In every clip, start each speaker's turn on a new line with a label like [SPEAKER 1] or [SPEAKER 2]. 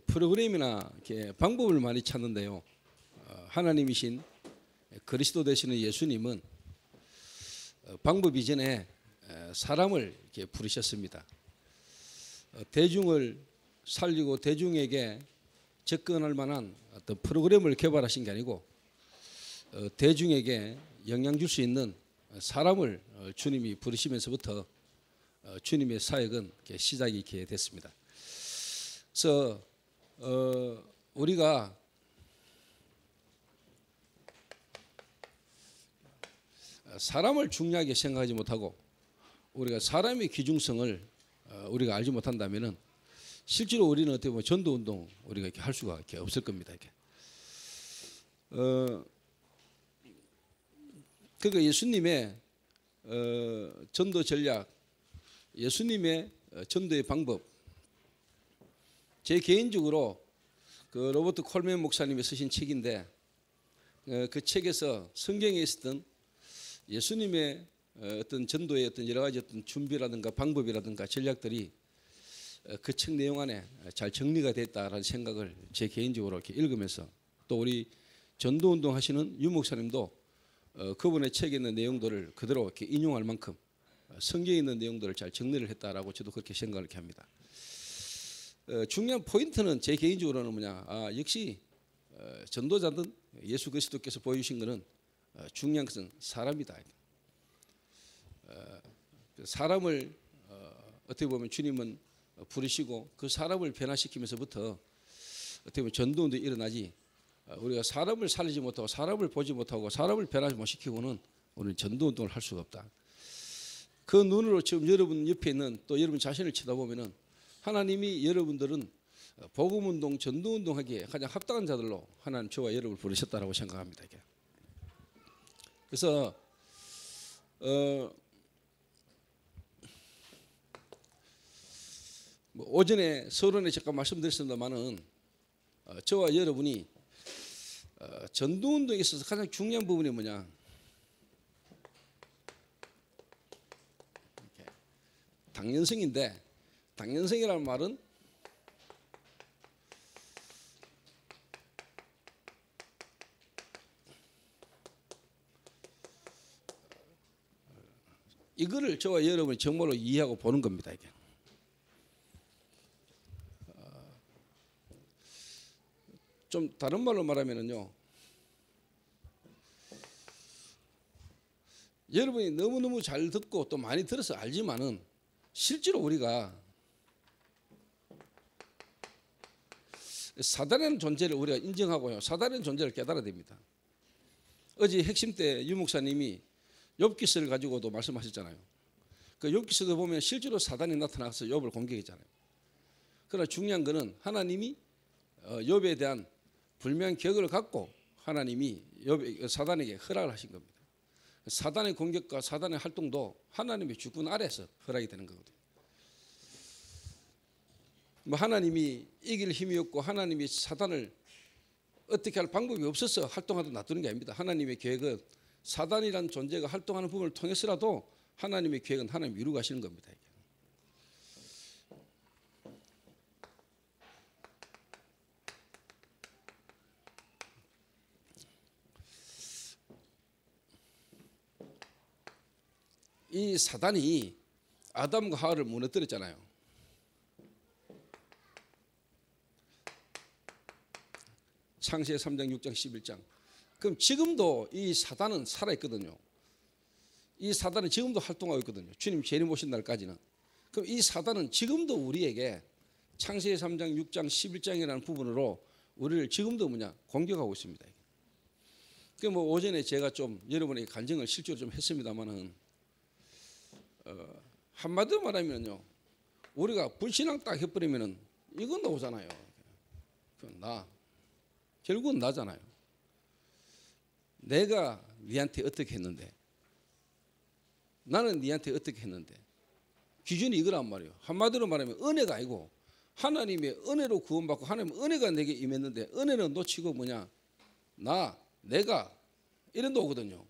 [SPEAKER 1] 프로그램이나 이렇게 방법을 많이 찾는데요. 하나님이신 그리스도 되시는 예수님은 방법 이전에 사람을 이렇게 부르셨습니다. 대중을 살리고 대중에게 접근할 만한 어떤 프로그램을 개발하신 게 아니고 대중에게 영향 줄 수 있는 사람을 주님이 부르시면서부터 주님의 사역은 시작이 이렇게 됐습니다. 그래서 우리가 사람을 중요하게 생각하지 못하고 우리가 사람의 귀중성을 우리가 알지 못한다면은 실제로 우리는 어떻게 보면 전도운동 우리가 이렇게 할 수가 이렇게 없을 겁니다. 이렇게. 그러니까 예수님의 전도 전략, 예수님의 전도의 방법, 제 개인적으로 그 로버트 콜맨 목사님이 쓰신 책인데 그 책에서 성경에 있었던 예수님의 어떤 전도의 어떤 여러 가지 어떤 준비라든가 방법이라든가 전략들이 그 책 내용 안에 잘 정리가 됐다라는 생각을 제 개인적으로 이렇게 읽으면서 또 우리 전도운동 하시는 유 목사님도 그분의 책에 있는 내용들을 그대로 이렇게 인용할 만큼 성경에 있는 내용들을 잘 정리를 했다라고 저도 그렇게 생각을 이렇게 합니다. 중요한 포인트는 제 개인적으로는 뭐냐, 역시 전도자든 예수 그리스도께서 보여주신 것은 중요한 것은 사람이다. 사람을 어떻게 보면 주님은 부르시고 그 사람을 변화시키면서부터 어떻게 보면 전도운동이 일어나지, 우리가 사람을 살리지 못하고 사람을 보지 못하고 사람을 변화시 못 시키고는 우리는 전도운동을 할 수가 없다. 그 눈으로 지금 여러분 옆에 있는 또 여러분 자신을 쳐다보면은 하나님이 여러분들은 복음운동, 전도운동하기에 가장 합당한 자들로 하나님 저와 여러분을 부르셨다라고 생각합니다. 이게. 그래서 뭐 오전에 서론에 잠깐 말씀드렸습니다만은 저와 여러분이 전도운동에 있어서 가장 중요한 부분이 뭐냐, 당연성인데, 당연성이라는 말은 이거를 저와 여러분이 정말로 이해하고 보는 겁니다. 이게. 좀 다른 말로 말하면은요, 여러분이 너무너무 잘 듣고 또 많이 들어서 알지만은 실제로 우리가 사단이라는 존재를 우리가 인정하고요, 사단이라는 존재를 깨달아야 됩니다. 어제 핵심 때 유 목사님이 욥기서를 가지고도 말씀하셨잖아요. 그 욥기서도 보면 실제로 사단이 나타나서 욥을 공격했잖아요. 그러나 중요한 것은 하나님이 욥에 대한 불명한 기억을 갖고 하나님이 사단에게 허락을 하신 겁니다. 사단의 공격과 사단의 활동도 하나님의 주권 아래에서 허락이 되는 거거든요. 뭐 하나님이 이길 힘이 없고 하나님이 사단을 어떻게 할 방법이 없어서 활동하다 놔두는 게 아닙니다. 하나님의 계획은 사단이라는 존재가 활동하는 부분을 통해서라도 하나님의 계획은 하나님이 이루고 가시는 겁니다. 이 사단이 아담과 하와를 무너뜨렸잖아요. 창세기 3장, 6장, 11장. 그럼 지금도 이 사단은 살아있거든요. 이 사단은 지금도 활동하고 있거든요. 주님 재림 오신 날까지는. 그럼 이 사단은 지금도 우리에게 창세기 3장, 6장, 11장이라는 부분으로 우리를 지금도 공격하고 있습니다. 그 뭐 오전에 제가 좀 여러분에게 간증을 실제로 좀 했습니다만은 한마디로 말하면요, 우리가 불신앙 딱 해버리면은 이건 나오잖아요. 결국은 나잖아요. 내가 니한테 어떻게 했는데, 나는 니한테 어떻게 했는데, 기준이 이거란 말이에요. 한마디로 말하면 은혜가 아니고 하나님의 은혜로 구원받고 하나님의 은혜가 내게 임했는데 은혜는 놓치고 내가 이런 거거든요.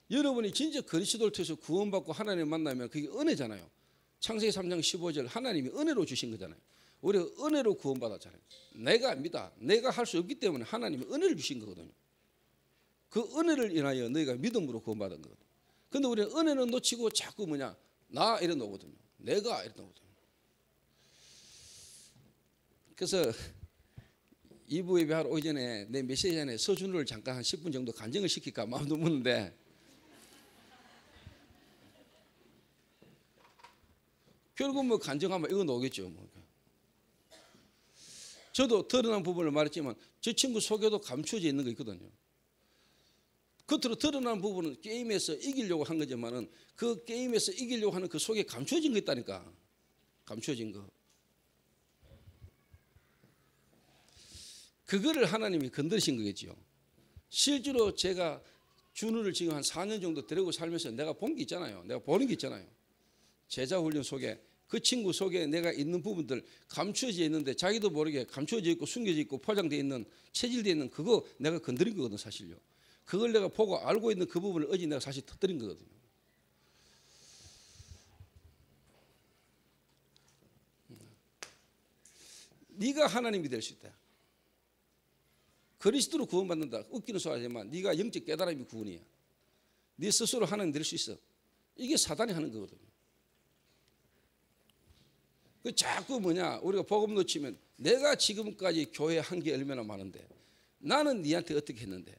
[SPEAKER 1] 여러분이 진짜 그리스도를 통해서 구원받고 하나님을 만나면 그게 은혜잖아요. 창세기 3장 15절 하나님이 은혜로 주신 거잖아요. 우리가 은혜로 구원받았잖아요. 내가 압니다. 내가 할 수 없기 때문에 하나님이 은혜를 주신 거거든요. 그 은혜를 인하여 너희가 믿음으로 구원받은 거거든요. 근데 우리는 은혜는 놓치고 자꾸 나 이래 놓거든요. 내가 이래 놓거든요. 그래서 2부 예배하러 오기 전에 내 메시지 전에 서준우를 잠깐 한 10분 정도 간증을 시킬까 마음도 묻는데, 결국 간증하면 이거 나오겠죠. 저도 드러난 부분을 말했지만 저 친구 속에도 감추어져 있는 거 있거든요. 겉으로 드러난 부분은 게임에서 이기려고 한 거지만은 그 게임에서 이기려고 하는 그 속에 감추어진 거 있다니까. 감추어진 거. 그거를 하나님이 건드리신 거겠죠. 실제로 제가 준우를 지금 한 4년 정도 데리고 살면서 내가 본 게 있잖아요. 내가 보는 게 있잖아요. 제자 훈련 속에 그 친구 속에 내가 있는 부분들 감추어져 있는데 자기도 모르게 감추어져 있고 숨겨져 있고 포장되어 있는 체질되어 있는 그거 내가 건드린 거거든 사실요. 그걸 내가 보고 알고 있는 그 부분을 어제 내가 사실 터뜨린 거거든요. 네가 하나님이 될 수 있다. 그리스도로 구원받는다. 웃기는 소리 하지만 네가 영적 깨달음이 구원이야. 네 스스로 하나님 될 수 있어. 이게 사단이 하는 거거든요. 그 자꾸 우리가 복음 놓치면 내가 지금까지 교회 한 게 얼마나 많은데 나는 네한테 어떻게 했는데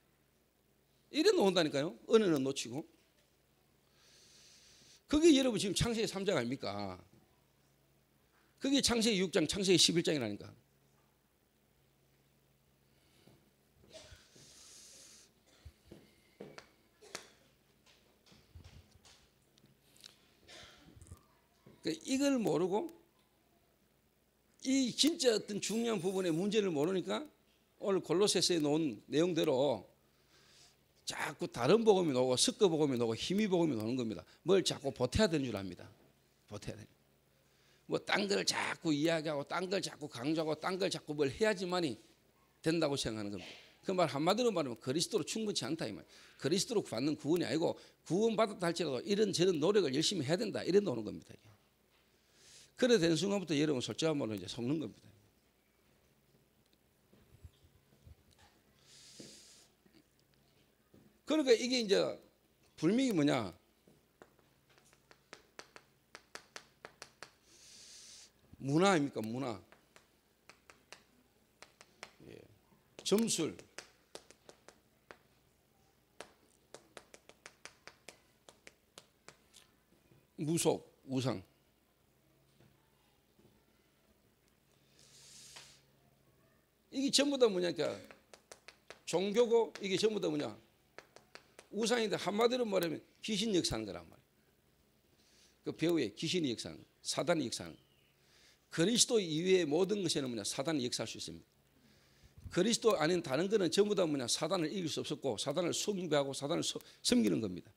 [SPEAKER 1] 이래 놓은다니까요. 은혜는 놓치고. 그게 여러분 지금 창세기 3장 아닙니까? 그게 창세기 6장, 창세기 11장이라니까. 이걸 모르고 이 진짜 어떤 중요한 부분의 문제를 모르니까 오늘 골로새서에 놓은 내용대로 자꾸 다른 복음이 나오고 섞어 복음이 나오고 힘이 복음이 나오는 겁니다. 뭘 자꾸 보태야 되는 줄 압니다. 보태야 되는. 딴 걸 자꾸 이야기하고 딴 걸 자꾸 강조하고 딴 걸 자꾸 뭘 해야지만이 된다고 생각하는 겁니다. 그 말 한마디로 말하면 그리스도로 충분치 않다 이 말. 그리스도로 받는 구원이 아니고 구원받았다 할지라도 이런저런 노력을 열심히 해야 된다 이래 놓는 겁니다. 그래 된 순간부터 여러분 솔직한 말로 이제 속는 겁니다. 그러니까 이게 이제 불명이 뭐냐? 문화입니까? 문화. 예. 점술. 무속, 우상. 이게 전부 다 뭐냐니까 종교고 이게 전부 다 뭐냐 우상인데 한마디로 말하면 귀신 역사하는 거란 말이에요. 그 배우에 귀신이 역사하는 거예요. 사단이 역사하는 거예요. 그리스도 이외의 모든 것에는 뭐냐 사단이 역사할 수 있습니다. 그리스도 아닌 다른 거는 전부 다 뭐냐 사단을 이길 수 없었고 사단을 숭배하고 사단을 섬기는 겁니다.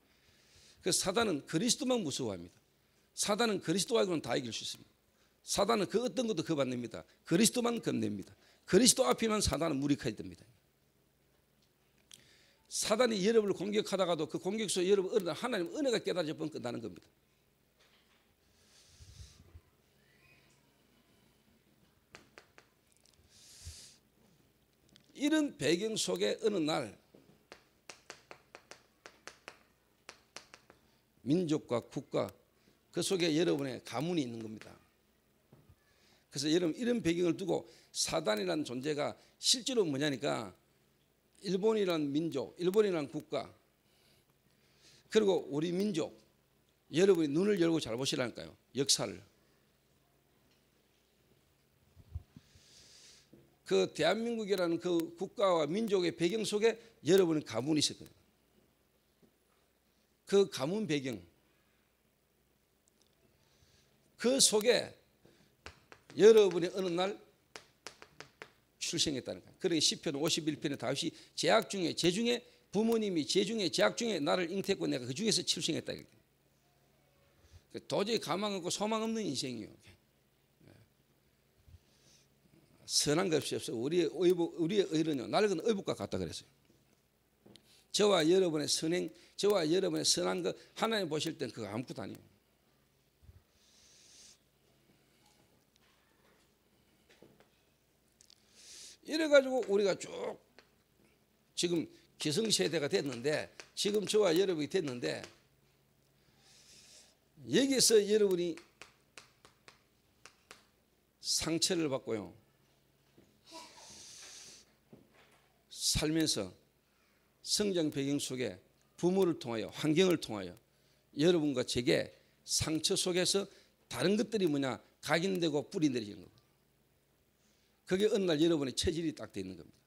[SPEAKER 1] 그래서 사단은 그리스도만 무서워합니다. 사단은 그리스도하고는 다 이길 수 있습니다. 사단은 그 어떤 것도 겁 안 냅니다. 그리스도만 겁냅니다. 그리스도 앞이면 사단은 무력하게 됩니다. 사단이 여러분을 공격하다가도 그 공격 속에 여러분 하나님 은혜가 깨달아져 버리면 끝나는 겁니다. 이런 배경 속에 어느 날 민족과 국가 그 속에 여러분의 가문이 있는 겁니다. 그래서 여러분 이런 배경을 두고 사단이라는 존재가 실제로 뭐냐니까 일본이라는 민족, 일본이라는 국가 그리고 우리 민족 여러분이 눈을 열고 잘 보시라니까요. 역사를. 그 대한민국이라는 그 국가와 민족의 배경 속에 여러분의 가문이 있을 거예요. 그 가문 배경 그 속에 여러분이 어느 날 출생했다는 거예요. 그러게 시편 51편에 다윗이 제약 중에 제중에 부모님이 제중에 제약 중에 나를 잉태했고 내가 그 중에서 출생했다. 도저히 가망 없고 소망 없는 인생이에요. 선한 것이 없어. 우리의 의는요 낡은 의복과 같다 그랬어요. 저와 여러분의 선행, 저와 여러분의 선한 것 하나님 보실 땐 그거 아무것도 아니에요. 이래가지고 우리가 쭉 지금 기성세대가 됐는데, 지금 저와 여러분이 됐는데, 여기서 여러분이 상처를 받고요, 살면서 성장 배경 속에 부모를 통하여, 환경을 통하여 여러분과 제게 상처 속에서 다른 것들이 뭐냐, 각인되고 뿌리 내리는 겁니다. 그게 어느 날 여러분의 체질이 딱 돼 있는 겁니다.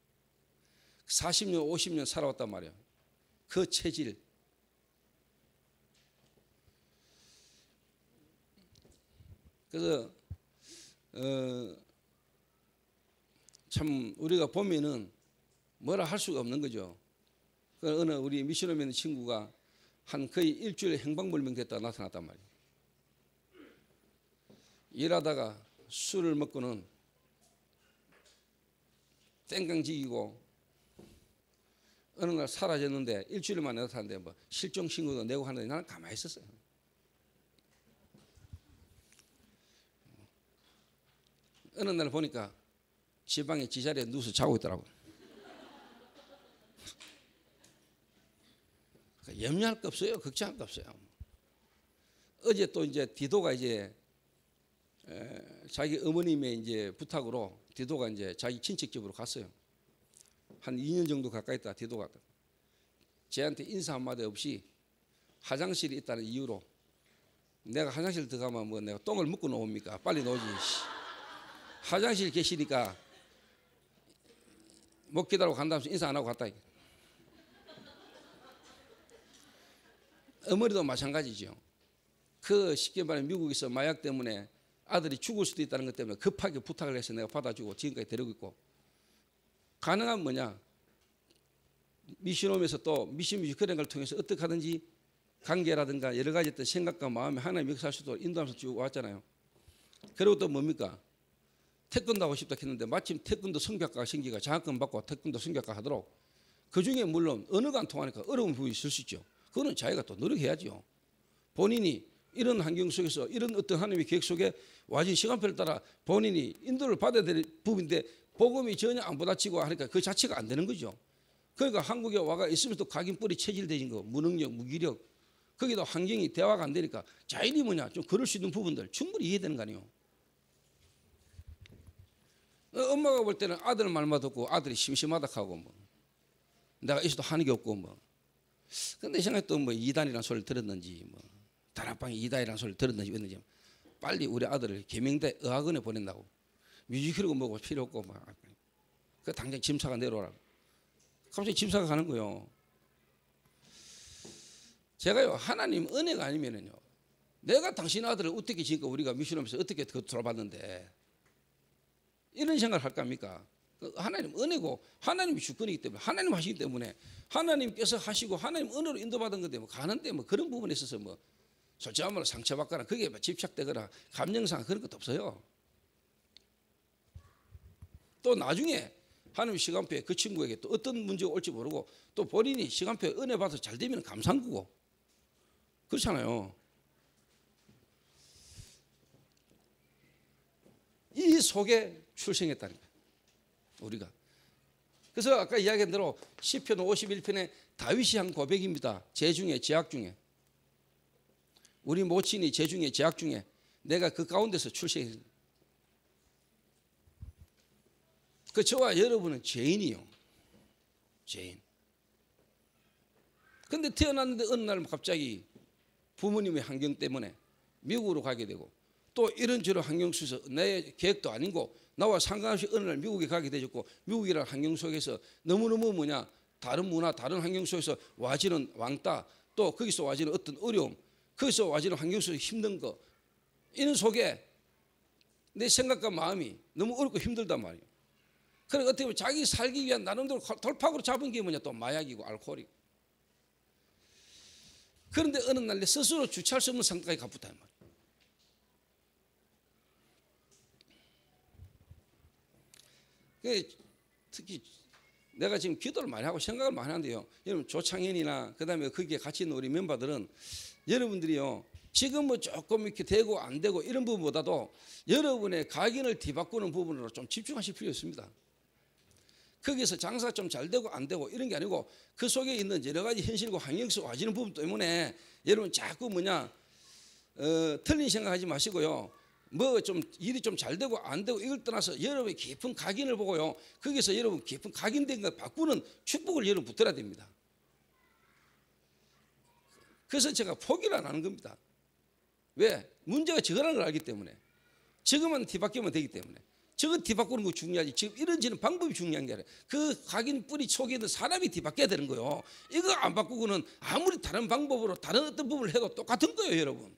[SPEAKER 1] 40년 50년 살아왔단 말이에요. 그 체질, 그래서 참 우리가 보면은 뭐라 할 수가 없는 거죠. 어느 우리 미션홈에 있는 친구가 한 거의 일주일에 행방불명 됐다가 나타났단 말이에요. 일하다가 술을 먹고는 땡깡지기고 어느 날 사라졌는데 일주일 만에 나타났는데 뭐 실종 신고도 내고 하는데 나는 가만히 있었어요. 어느 날 보니까 지방에 지자리에 누워서 자고 있더라고요. 염려할 거 없어요. 걱정할 거 없어요. 어제 또 이제 디도가 이제 자기 어머님의 이제 부탁으로 디도가 이제 자기 친척 집으로 갔어요. 한 2년 정도 가까이 있다 디도가 쟤한테 인사 한마디 없이 화장실이 있다는 이유로, 내가 화장실 들어가면 뭐 내가 똥을 묻고 나옵니까? 빨리 나오지. 화장실 계시니까 못 기다리고 간다면서 인사 안 하고 갔다. 어머니도 마찬가지죠. 그 쉽게 말해 미국에서 마약 때문에 아들이 죽을 수도 있다는 것 때문에 급하게 부탁을 해서 내가 받아주고 지금까지 데리고 있고, 가능한 뭐냐, 미션홈에서 또 미션 그런 걸 통해서 어떻게 하든지 관계라든가 여러 가지 어떤 생각과 마음에 하나님 역사할 수 있도록 인도하면서 쭉 왔잖아요. 그리고 또 뭡니까, 태권도 하고 싶다 했는데 마침 태권도 성교학과가 생기가 장학금 받고 태권도 성교학과 하도록, 그 중에 물론 언어가 안 통하니까 어려운 부분이 있을 수 있죠. 그거는 자기가 또 노력해야죠. 본인이 이런 환경 속에서 이런 어떤 하나님의 계획 속에 와진 시간표를 따라 본인이 인도를 받아야 될 부분인데 복음이 전혀 안 부딪히고 하니까 그 자체가 안 되는 거죠. 그러니까 한국에 와가 있으면서 각인 뿌리 체질되진 거, 무능력, 무기력, 거기다 환경이 대화가 안 되니까 자연이 뭐냐, 좀 그럴 수 있는 부분들 충분히 이해되는 거 아니에요. 엄마가 볼 때는 아들 말만 듣고 아들이 심심하다 하고 뭐 내가 있어도 하는 게 없고 뭐, 근데 생각에 또 뭐 이단이라는 소리를 들었는지 뭐 다락방에 이단이라는 소리를 들었는지 했는지 빨리 우리 아들을 계명대 의학원에 보낸다고, 뮤지컬이고 뭐고 필요 없고 막, 그 당장 짐사가 내려오라고. 갑자기 짐사가 가는 거예요. 제가요, 하나님 은혜가 아니면은요, 내가 당신 아들을 어떻게 지금까 우리가 미션하면서 어떻게 돌아봤는데 이런 생각을 할까 합니까? 하나님 은혜고 하나님이 주권이기 때문에, 하나님 하시기 때문에 하나님께서 하시고 하나님 은혜로 인도받은 건데 뭐 가는데 뭐 그런 부분에 있어서 뭐 솔직한 말로 상처받거나 거기에 집착되거나 감정상 그런 것도 없어요. 또 나중에 하나님 시간표에 그 친구에게 또 어떤 문제가 올지 모르고 또 본인이 시간표에 은혜 받아서 잘 되면 감사한 거고 그렇잖아요. 이 속에 출생했다니까 우리가. 그래서 아까 이야기한 대로 시편 51편에 다윗이 한 고백입니다. 제 중에 제약 중에 우리 모친이 제 중에 제약 중에 내가 그 가운데서 출생했습니다. 그 저와 여러분은 죄인이요, 죄인. 근데 태어났는데 어느 날 갑자기 부모님의 환경 때문에 미국으로 가게 되고 또 이런저런 환경 속에서 내 계획도 아니고 나와 상관없이 어느 날 미국에 가게 되었고, 미국이라는 환경 속에서 너무너무 뭐냐, 다른 문화, 다른 환경 속에서 와지는 왕따, 또 거기서 와지는 어떤 어려움, 거기서 와지는 환경 속에서 힘든 거, 이런 속에 내 생각과 마음이 너무 어렵고 힘들단 말이에요. 그러니까 어떻게 보면 자기 살기 위한 나름대로 돌파구로 잡은 게 뭐냐, 또 마약이고 알코올이고. 그런데 어느 날 내 스스로 주체할 수 없는 상태까지 가붙단 말이에요. 특히 내가 지금 기도를 많이 하고 생각을 많이 하는데요, 여러분 조창현이나 그다음에 거기에 같이 있는 우리 멤버들은 여러분들이요 지금 뭐 조금 이렇게 되고 안 되고 이런 부분보다도 여러분의 각인을 뒤바꾸는 부분으로 좀 집중하실 필요가 있습니다. 거기서 장사가 좀 잘 되고 안 되고 이런 게 아니고 그 속에 있는 여러 가지 현실과 환경 속 와지는 부분 때문에 여러분 자꾸 틀린 생각하지 마시고요. 뭐 좀 일이 좀 잘 되고 안 되고 이걸 떠나서 여러분의 깊은 각인을 보고요. 거기서 여러분 깊은 각인된 걸 바꾸는 축복을 여러분 붙들어야 됩니다. 그래서 제가 포기를 안 하는 겁니다. 왜? 문제가 저거라는 걸 알기 때문에. 저것만 뒤바뀌면 되기 때문에. 저거 뒤바꾸는 거 중요하지. 지금 이런지는 방법이 중요한 게 아니라 그 각인 뿌리 속에 있는 사람이 뒤바뀌어야 되는 거예요. 이거 안 바꾸고는 아무리 다른 방법으로 다른 어떤 부분을 해도 똑같은 거예요, 여러분.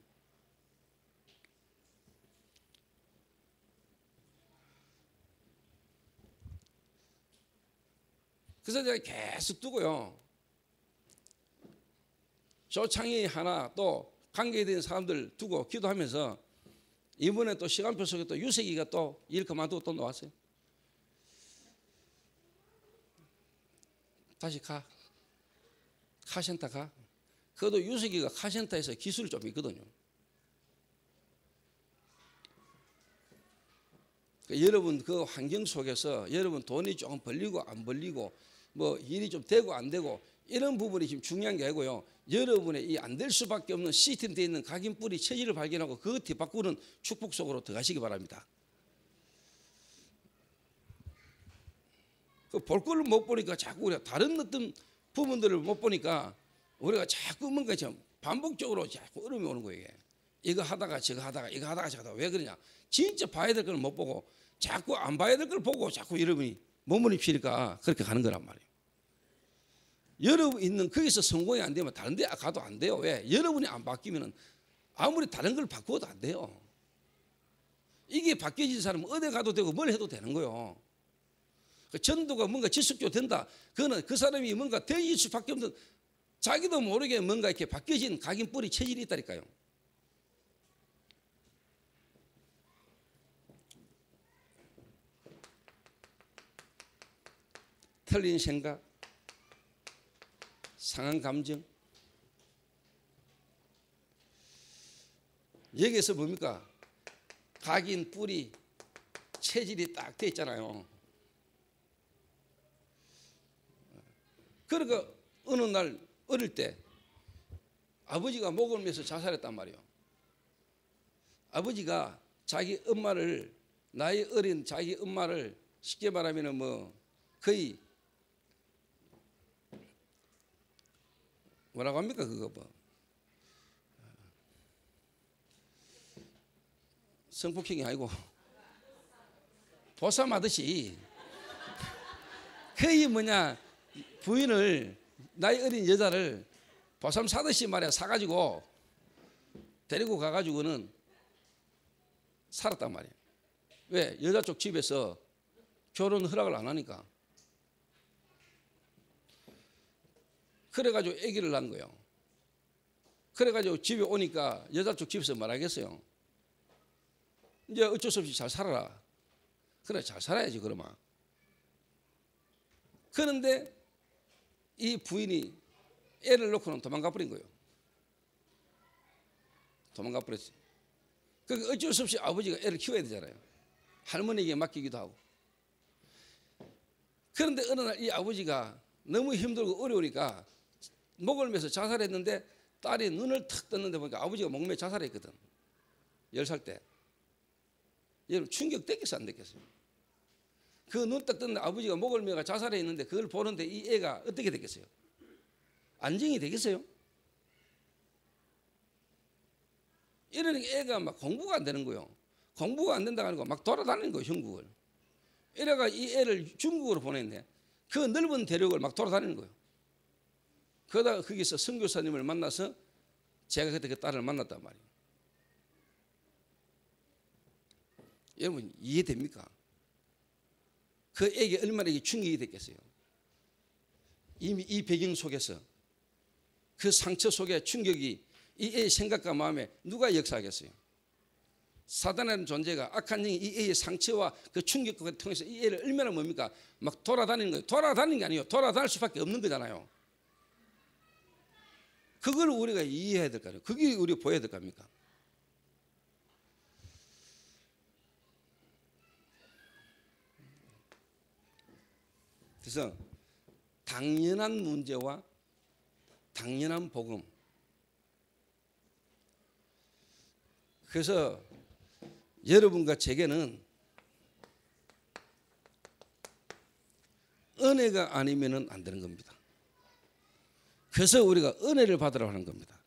[SPEAKER 1] 그래서 제가 계속 두고요. 조창희 하나 또 관계된 사람들 두고 기도하면서 이번에 또 시간표 속에 또 유석이가 또 일 그만두고 또 나왔어요. 다시 가. 카센터 가. 그것도 유석이가 카센터에서 기술이 좀 있거든요. 여러분 그 환경 속에서 여러분 돈이 조금 벌리고 안 벌리고 뭐 일이 좀 되고 안 되고 이런 부분이 지금 중요한 게 아니고요. 여러분의 이 안 될 수밖에 없는 시스템되어 있는 각인 뿌리 체질을 발견하고 그 뒤바꾸는 축복 속으로 들어가시기 바랍니다. 그 볼 거를 못 보니까 자꾸 우리가 다른 어떤 부분들을 못 보니까 우리가 자꾸 뭔가 좀 반복적으로 자꾸 어려움이 오는 거예요. 이거 하다가 저거 하다가 이거 하다가 저거 하다가 왜 그러냐? 진짜 봐야 될 걸 못 보고 자꾸 안 봐야 될 걸 보고 자꾸 여러분이 몸부림치니까 그렇게 가는 거란 말이에요. 여러분 있는 거기서 성공이 안 되면 다른 데 가도 안 돼요. 왜? 여러분이 안 바뀌면 아무리 다른 걸 바꾸어도 안 돼요. 이게 바뀌어진 사람은 어디 가도 되고 뭘 해도 되는 거예요. 그 전도가 뭔가 지속적으로 된다. 그거는 그 사람이 뭔가 되질 수밖에 없는 자기도 모르게 뭔가 이렇게 바뀌어진 각인 뿌리 체질이 있다니까요. 틀린 생각, 상한 감정. 여기에서 뭡니까? 각인 뿌리 체질이 딱 돼 있잖아요. 그러니까 어느 날 어릴 때 아버지가 목을 매서 자살했단 말이에요. 아버지가 자기 엄마를 나이 어린 자기 엄마를 쉽게 말하면 뭐 거의 뭐라고 합니까 그거 뭐 성폭행이 아니고 보쌈하듯이 거의 부인을 나이 어린 여자를 보쌈 사듯이 말이야 사가지고 데리고 가가지고는 살았단 말이에요. 왜? 여자 쪽 집에서 결혼 허락을 안 하니까. 그래가지고 아기를 낳은 거예요. 그래가지고 집에 오니까 여자 쪽 집에서 말하겠어요. 이제 어쩔 수 없이 잘 살아라. 그래 잘 살아야지 그러면. 그런데 이 부인이 애를 놓고는 도망가 버린 거예요. 도망가 버렸어요. 그러니까 어쩔 수 없이 아버지가 애를 키워야 되잖아요. 할머니에게 맡기기도 하고. 그런데 어느 날 이 아버지가 너무 힘들고 어려우니까 목을 매서 자살했는데 딸이 눈을 탁 떴는데 보니까 아버지가 목매 자살했거든. 10살 때. 여러분 충격 됐겠어 안 됐겠어요? 그 눈 딱 떴는데 아버지가 목을 매가 자살했는데 그걸 보는데 이 애가 어떻게 됐겠어요? 안정이 되겠어요? 이러니까 애가 막 공부가 안 되는 거예요. 공부가 안 된다고 하는 거 막 돌아다니는 거예요, 형국을. 이래가 이 애를 중국으로 보냈네. 그 넓은 대륙을 막 돌아다니는 거예요. 그러다가 거기서 선교사님을 만나서 제가 그때 그 딸을 만났단 말이에요. 여러분 이해됩니까? 그 애기 얼마나 충격이 됐겠어요. 이미 이 배경 속에서 그 상처 속에 충격이 이 애의 생각과 마음에 누가 역사하겠어요? 사단이라는 존재가 악한 영이 이 애의 상처와 그 충격을 통해서 이 애를 얼마나 뭡니까? 막 돌아다니는 거예요. 돌아다니는 게 아니에요. 돌아다닐 수밖에 없는 거잖아요. 그걸 우리가 이해해야 될 거 아니에요. 그게 우리가 보여야 될 거 아닙니까? 그래서 당연한 문제와 당연한 복음. 그래서 여러분과 제게는 은혜가 아니면은 안 되는 겁니다. 그래서 우리가 은혜를 받으라고 하는 겁니다.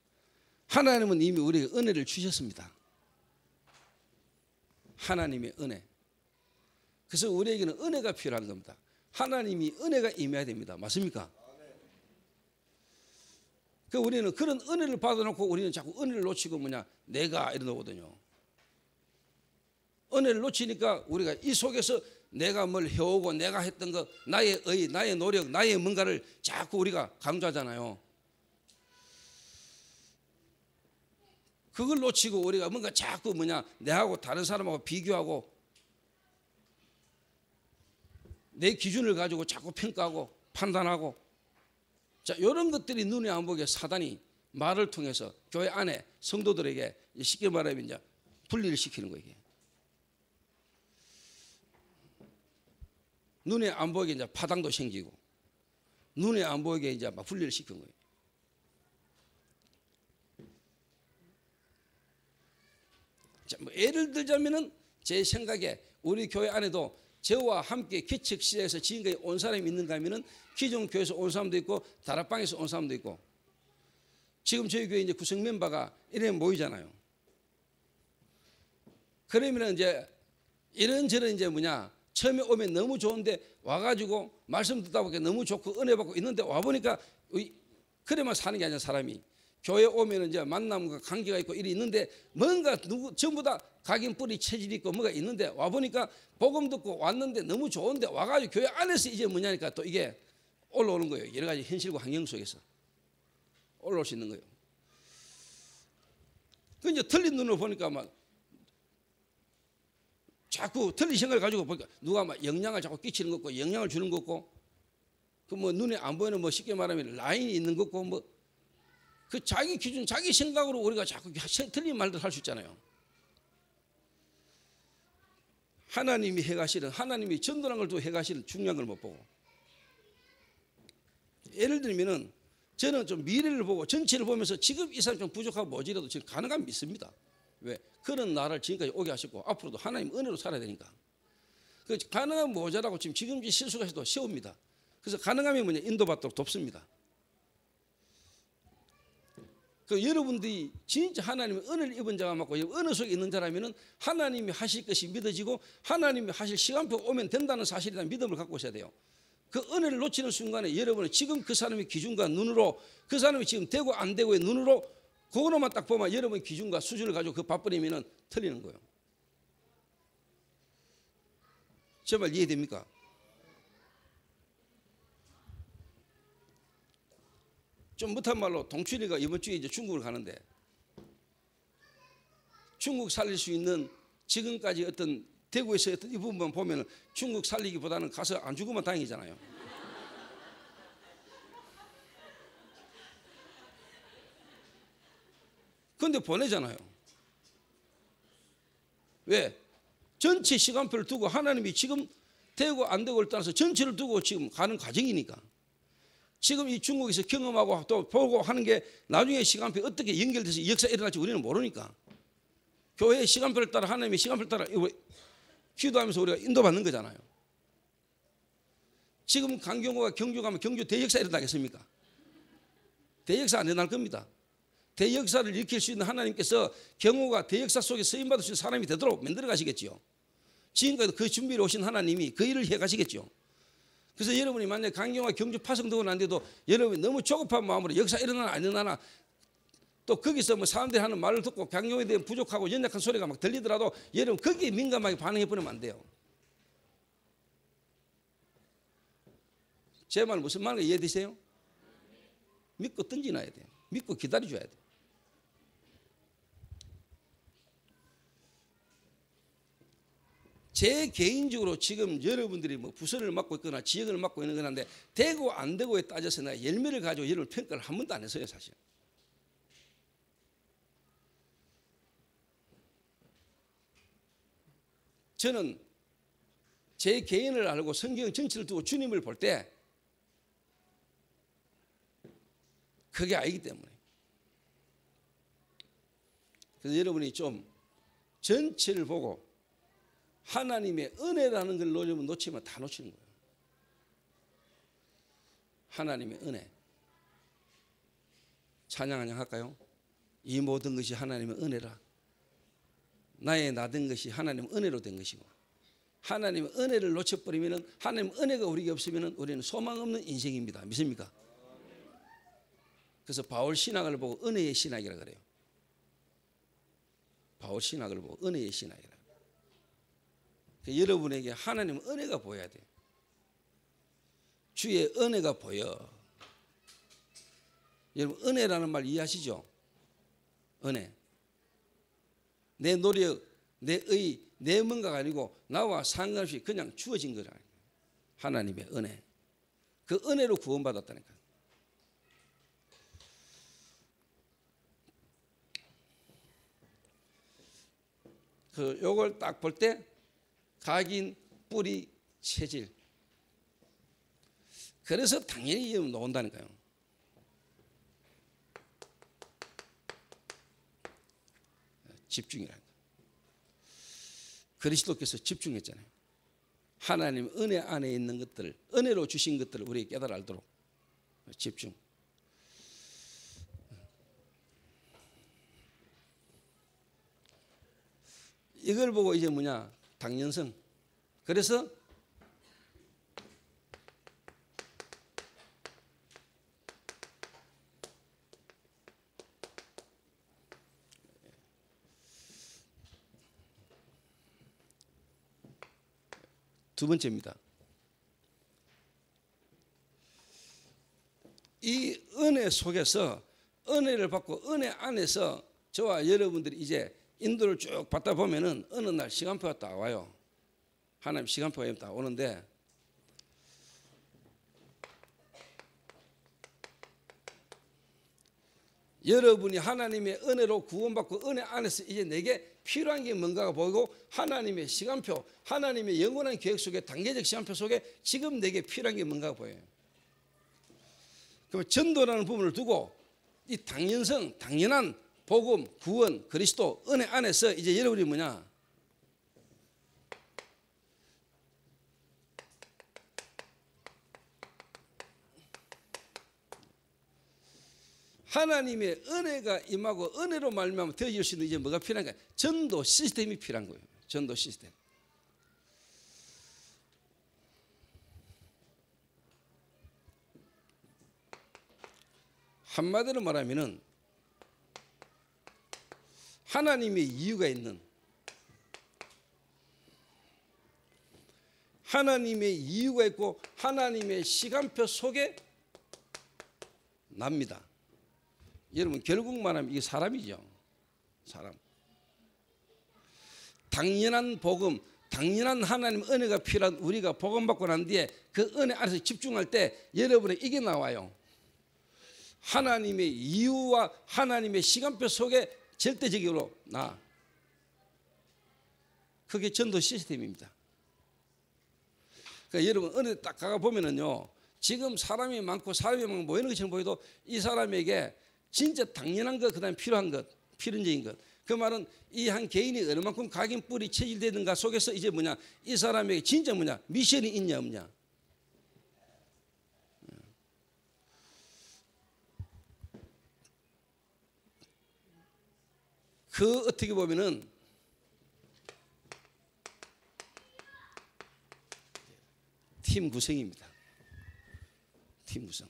[SPEAKER 1] 하나님은 이미 우리에게 은혜를 주셨습니다. 하나님의 은혜. 그래서 우리에게는 은혜가 필요한 겁니다. 하나님이 은혜가 임해야 됩니다. 맞습니까? 그 우리는 그런 은혜를 받아놓고 우리는 자꾸 은혜를 놓치고 내가 이러거든요. 은혜를 놓치니까 우리가 이 속에서 내가 뭘 해오고 내가 했던 거, 나의 의, 나의 노력, 나의 뭔가를 자꾸 우리가 강조하잖아요. 그걸 놓치고 우리가 뭔가 자꾸 내하고 다른 사람하고 비교하고 내 기준을 가지고 자꾸 평가하고 판단하고, 자, 이런 것들이 눈에 안 보게 사단이 말을 통해서 교회 안에 성도들에게 쉽게 말하면 이제 분리를 시키는 거예요. 눈에 안 보이게 이제 파당도 생기고, 눈에 안 보이게 이제 막 분리를 시키는 거예요. 자, 예를 들자면은 제 생각에 우리 교회 안에도 저와 함께 개척 시작에서 지금까지 온 사람이 있는가 하면은 기존 교회에서 온 사람도 있고 다락방에서 온 사람도 있고, 지금 저희 교회 이제 구성 멤버가 이래 모이잖아요. 그러면은 이제 이런저런 이제 처음에 오면 너무 좋은데 와가지고 말씀 듣다 보니까 너무 좋고 은혜 받고 있는데 와보니까 그래만 사는 게 아니라 사람이 교회 오면 이제 만남과 관계가 있고 일이 있는데 뭔가 전부 다 각인 뿌리 체질이 있고 뭐가 있는데 와보니까 복음 듣고 왔는데 너무 좋은데 와가지고 교회 안에서 이제 뭐냐니까 또 이게 올라오는 거예요. 여러 가지 현실과 환경 속에서 올라올 수 있는 거예요. 그 이제 틀린 눈으로 보니까 막 자꾸 틀린 생각을 가지고 보니까 누가 막 영향을 자꾸 끼치는 것 같고 영향을 주는 것 같고, 그 눈에 안 보이는 쉽게 말하면 라인이 있는 것 같고 그 자기 기준, 자기 생각으로 우리가 자꾸 틀린 말들 할 수 있잖아요. 하나님이 해가시는, 하나님이 전도란 걸 또 해가시는 중요한 걸 못 보고, 예를 들면은 저는 좀 미래를 보고 전체를 보면서 지금 이 사람 좀 부족하고 모자라도 지금 가능하면 믿습니다. 왜? 그런 나라를 지금까지 오게 하셨고 앞으로도 하나님 은혜로 살아야 되니까. 그 가능하면 모자라고 지금 실수가 해도 세웁니다. 그래서 가능하면 인도받도록 돕습니다. 그 여러분들이 진짜 하나님의 은혜를 입은 자가 맞고 은혜 속에 있는 자라면은 하나님이 하실 것이 믿어지고 하나님이 하실 시간표가 오면 된다는 사실이나 믿음을 갖고 있어야 돼요. 그 은혜를 놓치는 순간에 여러분은 지금 그 사람의 기준과 눈으로, 그 사람이 지금 되고 안 되고의 눈으로 그거로만 딱 보면 여러분의 기준과 수준을 가지고 그 바쁘리면은 틀리는 거예요. 제발 이해됩니까? 좀 못한 말로 동춘이가 이번 주에 이제 중국을 가는데 중국 살릴 수 있는 지금까지 어떤 대구에서 어떤 이 부분만 보면은 중국 살리기보다는 가서 안 죽으면 다행이잖아요. 그런데 보내잖아요. 왜? 전체 시간표를 두고 하나님이 지금 되고 안 되고를 따라서 전체를 두고 지금 가는 과정이니까, 지금 이 중국에서 경험하고 또 보고 하는 게 나중에 시간표에 어떻게 연결돼서 이 역사가 일어날지 우리는 모르니까 교회의 시간표를 따라, 하나님의 시간표를 따라 기도하면서 우리가 인도받는 거잖아요. 지금 강경호가 경주 가면 경주 대역사 일어나겠습니까? 대역사 안 일어날 겁니다. 대역사를 일으킬 수 있는 하나님께서 경호가 대역사 속에 쓰임받을 수 있는 사람이 되도록 만들어 가시겠죠. 지금까지 그 준비를 오신 하나님이 그 일을 해 가시겠죠. 그래서 여러분이 만약에 강경화 경주 파송되고 난데도 여러분이 너무 조급한 마음으로 역사 일어나나 안 일어나나, 또 거기서 사람들이 하는 말을 듣고 강경화에 대한 부족하고 연약한 소리가 막 들리더라도 여러분 거기에 민감하게 반응해 버리면 안 돼요. 제 말 무슨 말인가 이해되세요? 믿고 던지놔야 돼요. 믿고 기다려줘야 돼요. 제 개인적으로 지금 여러분들이 부서를 맡고 있거나 지역을 맡고 있는 건 한데 되고 안 되고에 따져서 내가 열매를 가지고 여러분 평가를 한 번도 안 했어요. 사실 저는 제 개인을 알고 성경 전체를 두고 주님을 볼 때 그게 아니기 때문에. 그래서 여러분이 좀 전체를 보고 하나님의 은혜라는 걸 놓치면 다 놓치는 거예요. 하나님의 은혜. 찬양 한번 할까요? 이 모든 것이 하나님의 은혜라. 나의 나 된 것이 하나님의 은혜로 된 것이고, 하나님의 은혜를 놓쳐버리면, 하나님의 은혜가 우리에게 없으면 우리는 소망 없는 인생입니다. 믿습니까? 그래서 바울 신학을 보고 은혜의 신학이라 그래요. 바울 신학을 보고 은혜의 신학이라. 그러니까 여러분에게 하나님의 은혜가 보여야 돼요. 주의 은혜가 보여. 여러분 은혜라는 말 이해하시죠? 은혜. 내 노력, 내 의, 내 뭔가가 아니고 나와 상관없이 그냥 주어진 거잖아요. 하나님의 은혜. 그 은혜로 구원받았다니까요. 요걸 딱 볼 때 각인, 뿌리, 체질. 그래서 당연히 나온다니까요. 집중이라는 거. 그리스도께서 집중했잖아요. 하나님 은혜 안에 있는 것들을, 은혜로 주신 것들을 우리에게 깨달아 알도록 집중. 이걸 보고 이제 뭐냐? 당연성. 그래서 두 번째입니다. 이 은혜 속에서 은혜를 받고 은혜 안에서 저와 여러분들이 이제 인도를 쭉 받다 보면은 어느 날 시간표가 딱 와요. 하나님 시간표가 딱 오는데 여러분이 하나님의 은혜로 구원받고 은혜 안에서 이제 내게 필요한 게 뭔가가 보이고 하나님의 시간표, 하나님의 영원한 계획 속에 단계적 시간표 속에 지금 내게 필요한 게 뭔가가 보여요. 그럼 전도라는 부분을 두고 이 당연성, 당연한 복음, 구원, 그리스도, 은혜 안에서 이제 여러분이 뭐냐? 하나님의 은혜가 임하고 은혜로 말미암아 되어질 수 있는 이제 뭐가 필요한가? 전도 시스템이 필요한 거예요. 전도 시스템. 한마디로 말하면은 하나님의 이유가 있는, 하나님의 이유가 있고 하나님의 시간표 속에 납니다. 여러분 결국 말하면 이게 사람이죠. 사람. 당연한 복음, 당연한 하나님 은혜가 필요한 우리가 복음 받고 난 뒤에 그 은혜 안에서 집중할 때 여러분의 이게 나와요. 하나님의 이유와 하나님의 시간표 속에 절대적으로 나. 그게 전도 시스템입니다. 그러니까 여러분 은혜 딱 가가 보면은요, 지금 사람이 많고 사람이 막 모이는 것처럼 보여도 이 사람에게 진짜 당연한 것, 그다음에 필요한 것, 필연적인 것. 그 말은 이 한 개인이 얼마만큼 각인 뿌리 체질되는가 속에서 이제 뭐냐, 이 사람에게 진짜 뭐냐, 미션이 있냐 없냐. 그 어떻게 보면은 팀 구성입니다. 팀 구성.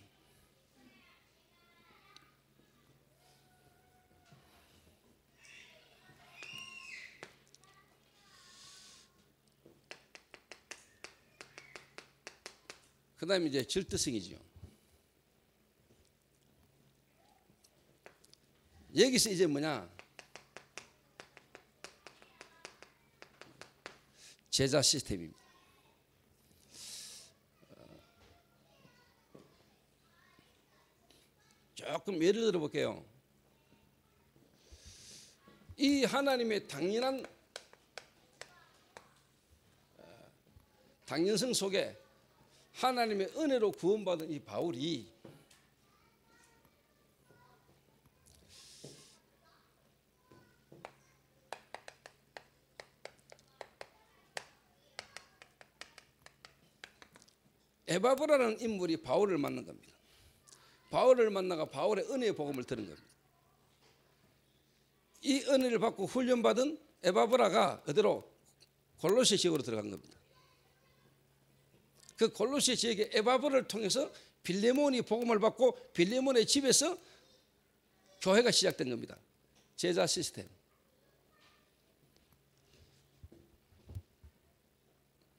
[SPEAKER 1] 그 다음에 이제 절대성이죠. 여기서 이제 뭐냐, 제자 시스템입니다. 조금 예를 들어 볼게요. 이 하나님의 당연한 당연성 속에 하나님의 은혜로 구원받은 이 바울이 에바브라라는 인물이 바울을 만난 겁니다. 바울을 만나가 바울의 은혜의 복음을 들은 겁니다. 이 은혜를 받고 훈련받은 에바브라가 어디로? 골로새 지역으로 들어간 겁니다. 그 골로새 지역의 에바브라를 통해서 빌레몬이 복음을 받고 빌레몬의 집에서 교회가 시작된 겁니다. 제자 시스템.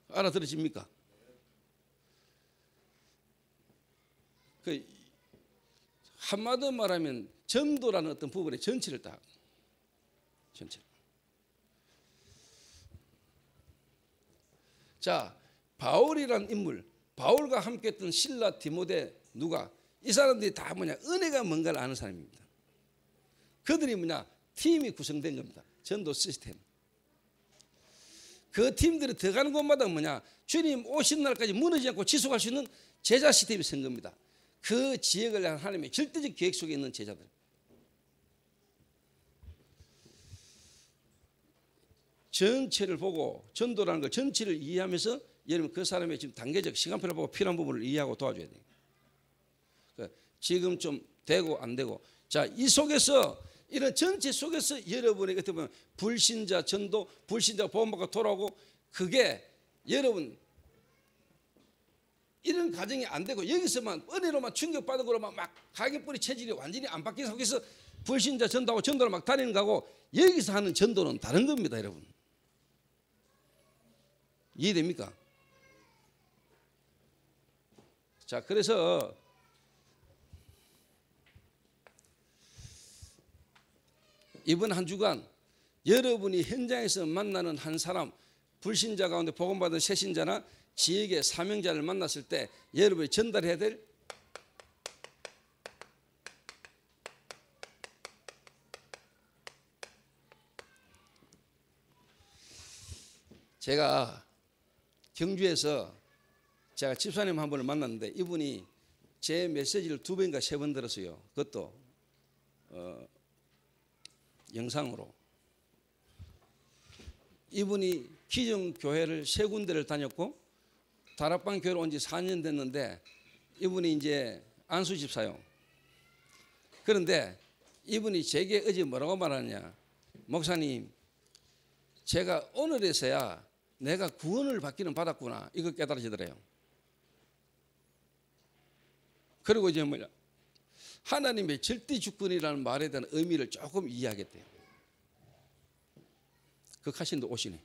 [SPEAKER 1] 알아들으십니까? 그 한마디로 말하면 전도라는 어떤 부분의 전체를 딱 전체. 자, 바울이란 인물, 바울과 함께했던 실라, 디모데, 누가 이 사람들이 다 뭐냐 은혜가 뭔가를 아는 사람입니다. 그들이 뭐냐 팀이 구성된 겁니다. 전도 시스템. 그 팀들이 들어가는 곳마다 뭐냐 주님 오신 날까지 무너지지 않고 지속할 수 있는 제자 시스템이 생 겁니다. 그 지역을 향한 하나님의 절대적 계획 속에 있는 제자들. 전체를 보고 전도라는 걸 전체를 이해하면서 여러분 그 사람의 지금 단계적 시간표를 보고 필요한 부분을 이해하고 도와줘야 돼요. 지금 좀 되고 안 되고 자, 이 속에서 이런 전체 속에서 여러분의 어떻게 보면 불신자 전도, 불신자 보험받고 돌아오고 그게 여러분 이런 가정이 안 되고 여기서만 은혜로만 충격받은 거로만 막 가격뿌리 체질이 완전히 안 바뀌어서 거기서 불신자 전도하고 전도를 막 다니는 거하고 여기서 하는 전도는 다른 겁니다, 여러분. 이해됩니까? 자, 그래서 이번 한 주간 여러분이 현장에서 만나는 한 사람, 불신자 가운데 복음받은 새신자나 지역의 사명자를 만났을 때 여러분이 전달해야 될 제가 경주에서 제가 집사님 한 분을 만났는데 이분이 제 메시지를 2번인가 3번 들었어요. 그것도 영상으로. 이분이 기정교회를 3군데를 다녔고 다락방 교회로 온 지 4년 됐는데 이분이 이제 안수 집사요. 그런데 이분이 제게 어제 뭐라고 말하느냐. 목사님, 제가 오늘에서야 내가 구원을 받기는 받았구나. 이거 깨달으시더래요. 그리고 이제 뭐냐. 하나님의 절대 주권이라는 말에 대한 의미를 조금 이해하겠대요. 그 가신도 오시네.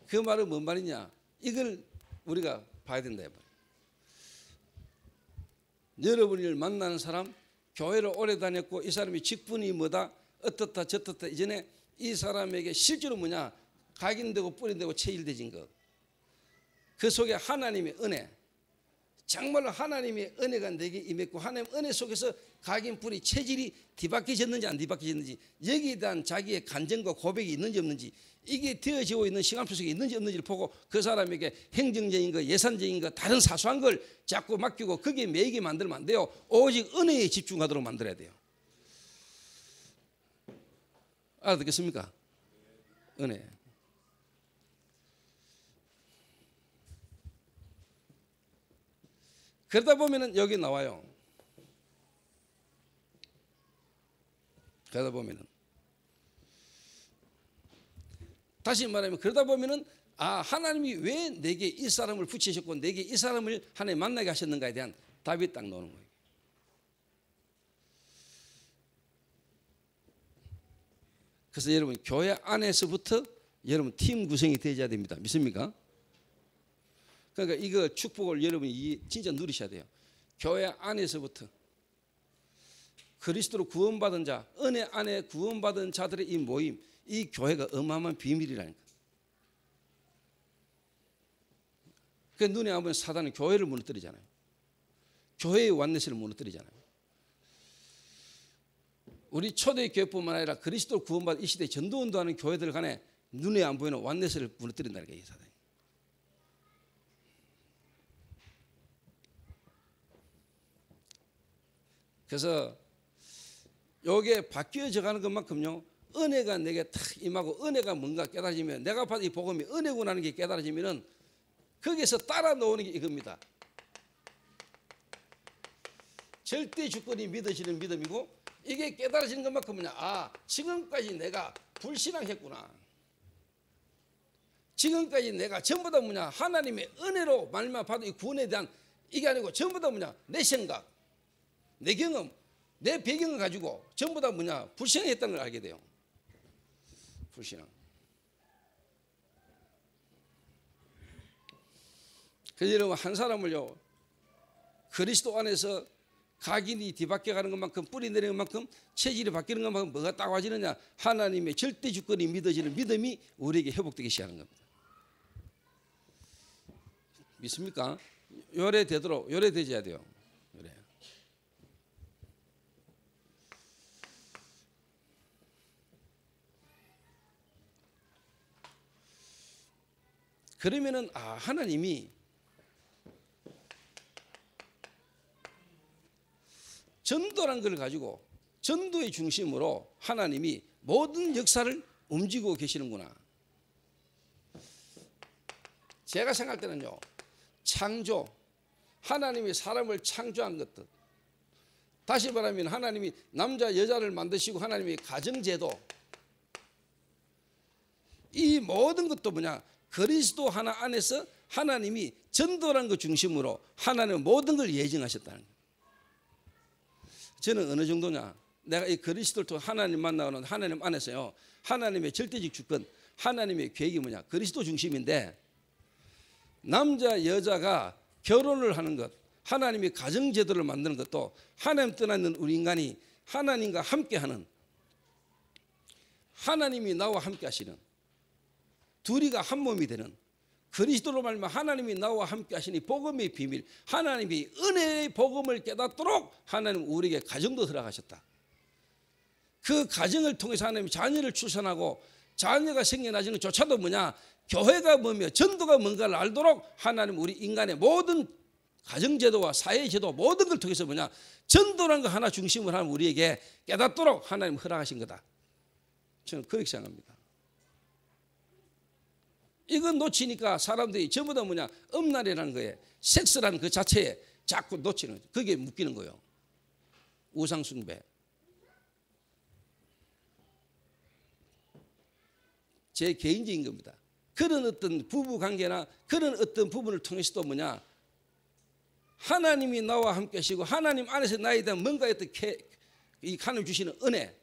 [SPEAKER 1] 그 말은 뭔 말이냐? 이걸 우리가 봐야 된다. 여러분을 만나는 사람, 교회를 오래 다녔고 이 사람이 직분이 뭐다, 어떻다 저떻다 이전에 이 사람에게 실제로 뭐냐 각인되고 뿌린되고 체질되진 것. 그 속에 하나님의 은혜, 정말로 하나님의 은혜가 내게 임했고 하나님의 은혜 속에서 각인 뿌리 체질이 뒤바뀌어졌는지 안 뒤바뀌어졌는지 여기에 대한 자기의 간증과 고백이 있는지 없는지 이게 되어지고 있는 시간표 속에 있는지 없는지를 보고 그 사람에게 행정적인 거 예산적인 거 다른 사소한 걸 자꾸 맡기고 거기에 매이게 만들면 안 돼요. 오직 은혜에 집중하도록 만들어야 돼요. 알아듣겠습니까? 은혜. 그러다 보면은 여기 나와요. 그러다 보면은 다시 말하면 그러다 보면은 하나님이 왜 내게 이 사람을 붙이셨고 내게 이 사람을 하나님 만나게 하셨는가에 대한 답이 딱 나오는 거예요. 그래서 여러분 교회 안에서부터 여러분 팀 구성이 되어야 됩니다. 믿습니까? 그러니까 이거 축복을 여러분이 진짜 누리셔야 돼요. 교회 안에서부터 그리스도로 구원받은 자, 은혜 안에 구원받은 자들의 이 모임, 이 교회가 어마어마한 비밀이라니까. 그 눈에 보면 사단은 교회를 무너뜨리잖아요. 교회의 완내스를 무너뜨리잖아요. 우리 초대교회뿐만 아니라 그리스도 구원받은 이 시대 전도운동하는 교회들 간에 눈에 안 보이는 완네스를 무너뜨린다는 거예요. 사단이. 그래서 요게 바뀌어져 가는 것만큼요, 은혜가 내게 탁 임하고 은혜가 뭔가 깨달아지면, 내가 받은 이 복음이 은혜구나 하는 게 깨달아지면은 거기에서 따라 놓는 게 이겁니다. 절대 주권이 믿어지는 믿음이고, 이게 깨달아지는 것만큼 뭐냐, 아, 지금까지 내가 불신앙했구나. 지금까지 내가 전부 다 뭐냐, 하나님의 은혜로 말미암아 받은 이 구원에 대한 이게 아니고 전부 다 뭐냐, 내 생각, 내 경험, 내 배경을 가지고 전부 다 뭐냐, 불신앙했다는 걸 알게 돼요. 불신앙. 그래서 여러분, 한 사람을요, 그리스도 안에서 각인이 뒤바뀌어 가는 것만큼, 뿌리 내리는 것만큼, 체질이 바뀌는 것만큼 뭐가 따와지느냐, 하나님의 절대 주권이 믿어지는 믿음이 우리에게 회복되기 시작하는 겁니다. 믿습니까? 요래되도록, 요래되져야 돼요. 그래. 그러면은, 아, 하나님이 전도란 걸 가지고, 전도의 중심으로 하나님이 모든 역사를 움직이고 계시는구나. 제가 생각할 때는요, 창조, 하나님이 사람을 창조한 것들, 다시 말하면 하나님이 남자 여자를 만드시고 하나님이 가정제도, 이 모든 것도 뭐냐, 그리스도 하나 안에서 하나님이 전도라는 것 중심으로 하나님은 모든 걸 예정하셨다는 거예요. 저는 어느 정도냐, 내가 이 그리스도를 통해 하나님 만나는 하나님 안에서요, 하나님의 절대적 주권, 하나님의 계획이 뭐냐, 그리스도 중심인데, 남자 여자가 결혼을 하는 것, 하나님이 가정제도를 만드는 것도 하나님 떠나는 우리 인간이 하나님과 함께하는, 하나님이 나와 함께 하시는, 둘이가 한 몸이 되는, 그리스도로 말미암아 하나님이 나와 함께 하시니 복음의 비밀, 하나님이 은혜의 복음을 깨닫도록 하나님 우리에게 가정도 들어가셨다. 그 가정을 통해서 하나님이 자녀를 출산하고 자녀가 생겨나지는 것조차도 뭐냐, 교회가 뭐며 전도가 뭔가를 알도록 하나님 우리 인간의 모든 가정제도와 사회제도 모든 걸 통해서 뭐냐, 전도라는 거 하나 중심으로 하나님 우리에게 깨닫도록 하나님 허락하신 거다. 저는 그렇게 생각합니다. 이건 놓치니까 사람들이 전부 다 뭐냐, 음란이라는 거에, 섹스라는 그 자체에 자꾸 놓치는 거예요. 그게 묶이는 거예요. 우상숭배. 제 개인적인 겁니다. 그런 어떤 부부관계나 그런 어떤 부분을 통해서도 뭐냐, 하나님이 나와 함께 하시고 하나님 안에서 나에 대한 뭔가 어떤 이 하나님 주시는 은혜,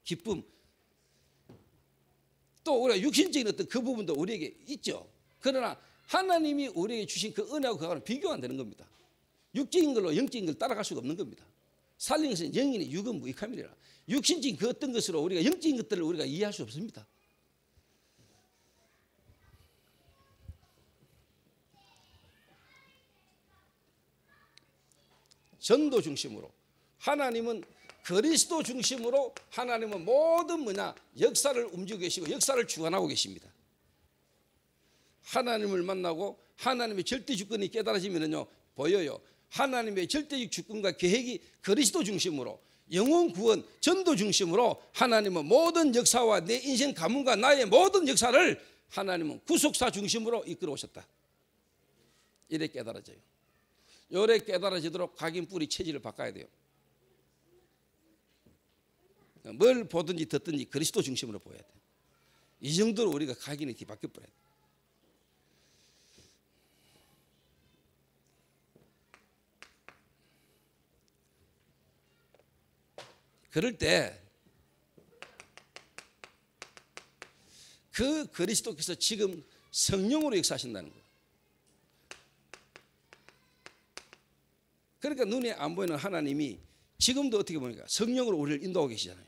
[SPEAKER 1] 기쁨, 또 우리가 육신적인 어떤 그 부분도 우리에게 있죠. 그러나 하나님이 우리에게 주신 그 은혜하고 그거는 비교가 안 되는 겁니다. 육적인 걸로 영적인 걸 따라갈 수가 없는 겁니다. 살린 것은 영인의 육은 무익함이라. 육신적인 그 어떤 것으로 우리가 영적인 것들을 우리가 이해할 수 없습니다. 전도 중심으로, 하나님은 그리스도 중심으로 하나님은 모든 뭐냐, 역사를 움직이고 계시고 역사를 주관하고 계십니다. 하나님을 만나고 하나님의 절대 주권이 깨달아지면요, 보여요. 하나님의 절대적 주권과 계획이 그리스도 중심으로, 영혼 구원, 전도 중심으로 하나님은 모든 역사와 내 인생 가문과 나의 모든 역사를 하나님은 구속사 중심으로 이끌어 오셨다. 이래 깨달아져요. 요래 깨달아지도록 각인 뿌리 체질을 바꿔야 돼요. 뭘 보든지 듣든지 그리스도 중심으로 보여야 돼요. 이 정도로 우리가 각인이 뒤바뀌어 버려야 돼요. 그럴 때 그 그리스도께서 지금 성령으로 역사하신다는 거예요. 그러니까 눈에 안 보이는 하나님이 지금도 어떻게 보니까 성령으로 우리를 인도하고 계시잖아요.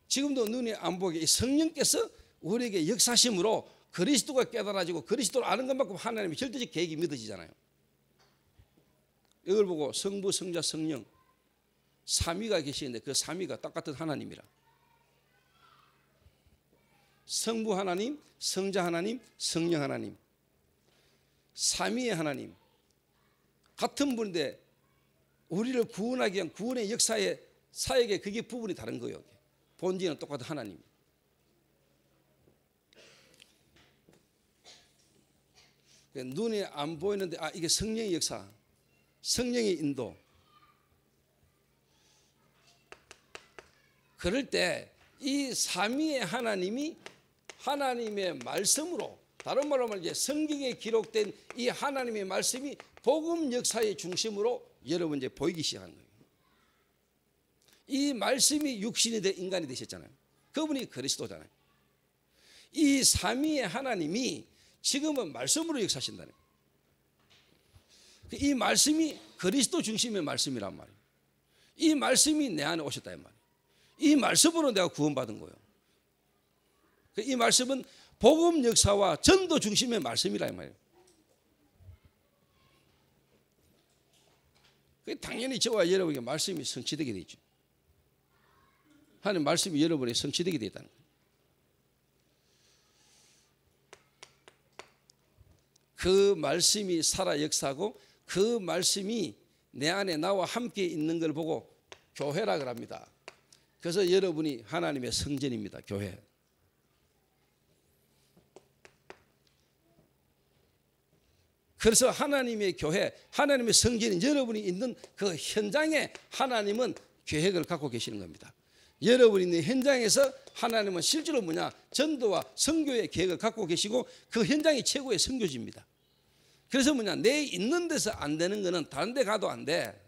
[SPEAKER 1] 지금도 눈에 안 보게 성령께서 우리에게 역사심으로 그리스도가 깨달아지고 그리스도를 아는 것만큼 하나님의 절대적 계획이 믿어지잖아요. 이걸 보고 성부, 성자, 성령 삼위가 계시는데 그 삼위가 똑같은 하나님이라. 성부 하나님, 성자 하나님, 성령 하나님, 삼위의 하나님 같은 분인데 우리를 구원하기 위한 구원의 역사의 사역의 그게 부분이 다른 거예요. 본질은 똑같은 하나님. 눈에 안 보이는데 이게 성령의 역사, 성령의 인도. 그럴 때 이 삼위의 하나님이 하나님의 말씀으로, 다른 말로 말하면 성경에 기록된 이 하나님의 말씀이 복음 역사의 중심으로 여러분 이제 보이기 시작한 거예요. 이 말씀이 육신이 돼 인간이 되셨잖아요. 그분이 그리스도잖아요. 이 삼위의 하나님이 지금은 말씀으로 역사하신다는 거예요. 이 말씀이 그리스도 중심의 말씀이란 말이에요. 이 말씀이 내 안에 오셨다 이 말이에요. 이 말씀으로 내가 구원받은 거예요. 이 말씀은 복음 역사와 전도 중심의 말씀이라 이 말이에요. 당연히 저와 여러분에게 말씀이 성취되게 되죠. 하나님 말씀이 여러분에게 성취되게 되었다는 거예요. 그 말씀이 살아 역사하고 그 말씀이 내 안에 나와 함께 있는 걸 보고 교회라 그럽니다. 그래서 여러분이 하나님의 성전입니다. 교회. 그래서 하나님의 교회, 하나님의 성전인 여러분이 있는 그 현장에 하나님은 계획을 갖고 계시는 겁니다. 여러분이 있는 현장에서 하나님은 실제로 뭐냐? 전도와 선교의 계획을 갖고 계시고 그 현장이 최고의 선교지입니다. 그래서 뭐냐? 내 있는 데서 안 되는 거는 다른 데 가도 안 돼.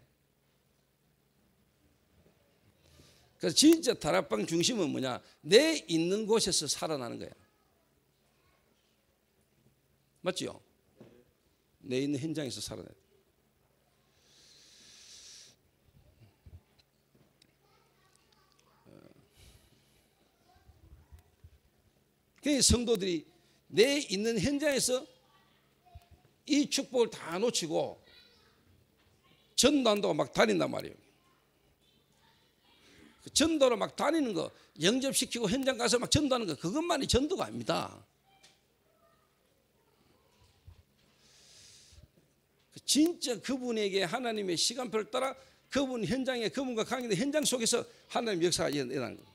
[SPEAKER 1] 그래서 진짜 다락방 중심은 뭐냐? 내 있는 곳에서 살아나는 거야. 맞죠? 내 있는 현장에서 살아나요. 그러니까 성도들이 내 있는 현장에서 이 축복을 다 놓치고 전도한다고 막 다닌단 말이에요. 전도로 막 다니는 거, 영접시키고 현장 가서 막 전도하는 거, 그것만이 전도가 아닙니다. 진짜 그분에게 하나님의 시간표를 따라 그분 현장에 그분과 관계된 현장 속에서 하나님의 역사가 일어나는 거예요.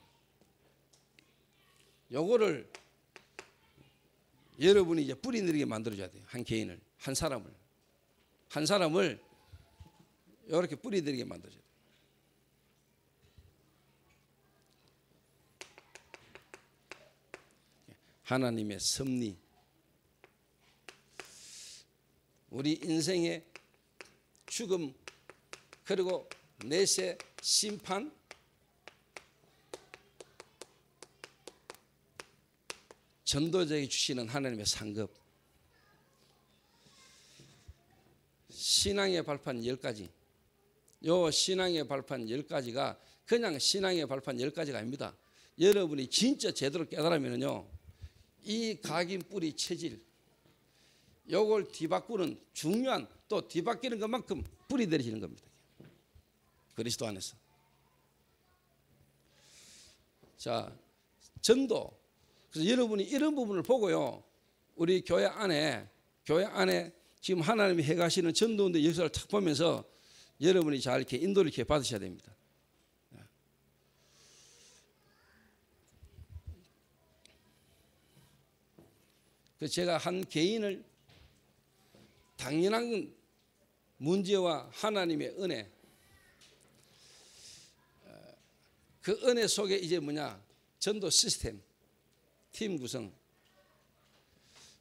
[SPEAKER 1] 요거를 여러분이 이제 뿌리 내리게 만들어줘야 돼요. 한 개인을, 한 사람을 이렇게 뿌리 내리게 만들어줘야 돼요. 하나님의 섭리, 우리 인생의 죽음, 그리고 내세, 심판, 전도자에게 주시는 하나님의 상급, 신앙의 발판 10가지. 요 신앙의 발판 10가지가 그냥 신앙의 발판 10가지가 아닙니다. 여러분이 진짜 제대로 깨달으면요, 이 각인 뿌리 체질, 요걸 뒤바꾸는 중요한, 또 뒤바뀌는 것만큼 뿌리 내리시는 겁니다. 그리스도 안에서. 자, 전도. 그래서 여러분이 이런 부분을 보고요, 우리 교회 안에 지금 하나님이 해가시는 전도운동 역사를 탁 보면서 여러분이 잘 이렇게 인도를 이렇게 받으셔야 됩니다. 그래서 제가 한 개인을 당연한 문제와 하나님의 은혜, 그 은혜 속에 이제 뭐냐? 전도 시스템, 팀 구성,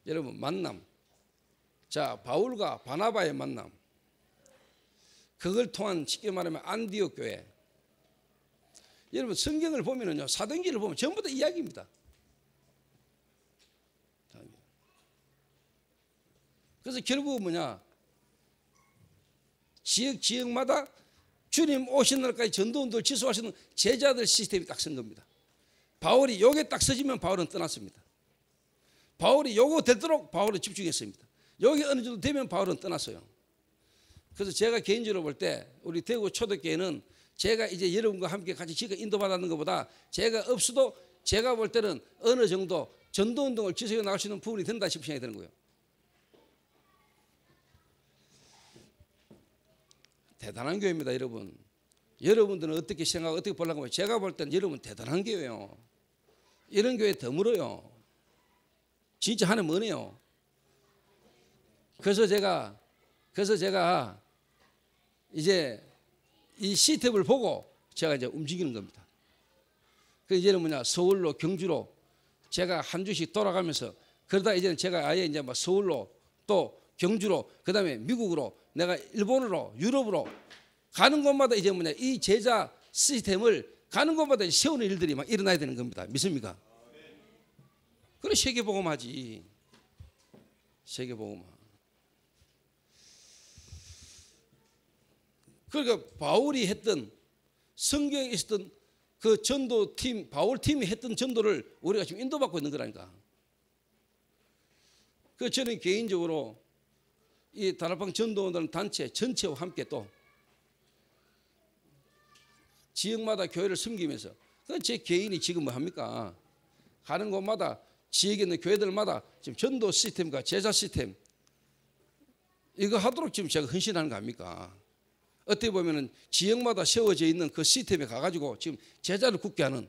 [SPEAKER 1] 여러분 만남. 자, 바울과 바나바의 만남, 그걸 통한 쉽게 말하면 안디옥 교회. 여러분 성경을 보면은요, 사도행전을 보면 전부 다 이야기입니다. 그래서 결국은 뭐냐? 지역마다 주님 오신 날까지 전도운동을 지속하시는 제자들 시스템이 딱 선 겁니다. 바울이 요게 딱 서지면 바울은 떠났습니다. 바울이 요거 되도록 바울은 집중했습니다. 요게 어느 정도 되면 바울은 떠났어요. 그래서 제가 개인적으로 볼 때 우리 대구 초대교회는 제가 이제 여러분과 함께 같이 지금 인도받는 것보다 제가 없어도 제가 볼 때는 어느 정도 전도운동을 지속해 나갈 수 있는 부분이 된다 싶은 생각이 드는 거예요. 대단한 교회입니다, 여러분. 여러분들은 어떻게 생각하고 어떻게 보려고 하면 제가 볼 때는 여러분 대단한 교회예요. 이런 교회 드물어요. 진짜 하나님 은혜요. 그래서 제가 이제 이 시스템을 보고 제가 이제 움직이는 겁니다. 그래서 이제는 뭐냐, 서울로 경주로 제가 한 주씩 돌아가면서, 그러다 이제는 제가 아예 이제 막 서울로 또 경주로, 그다음에 미국으로, 내가 일본으로, 유럽으로 가는 곳마다 이제 뭐냐, 이 제자 시스템을 가는 곳마다 세우는 일들이 막 일어나야 되는 겁니다. 믿습니까? 그래, 세계복음하지. 세계복음. 그러니까 바울이 했던, 성경에 있었던 그 전도팀, 바울 팀이 했던 전도를 우리가 지금 인도받고 있는 거라니까. 그 저는 개인적으로 이 다락방 전도원들 단체 전체와 함께 또 지역마다 교회를 섬기면서, 제 개인이 지금 뭐 합니까? 가는 곳마다 지역에 있는 교회들마다 지금 전도 시스템과 제자 시스템 이거 하도록 지금 제가 헌신하는 거 아닙니까? 어떻게 보면은 지역마다 세워져 있는 그 시스템에 가가지고 지금 제자를 굳게 하는,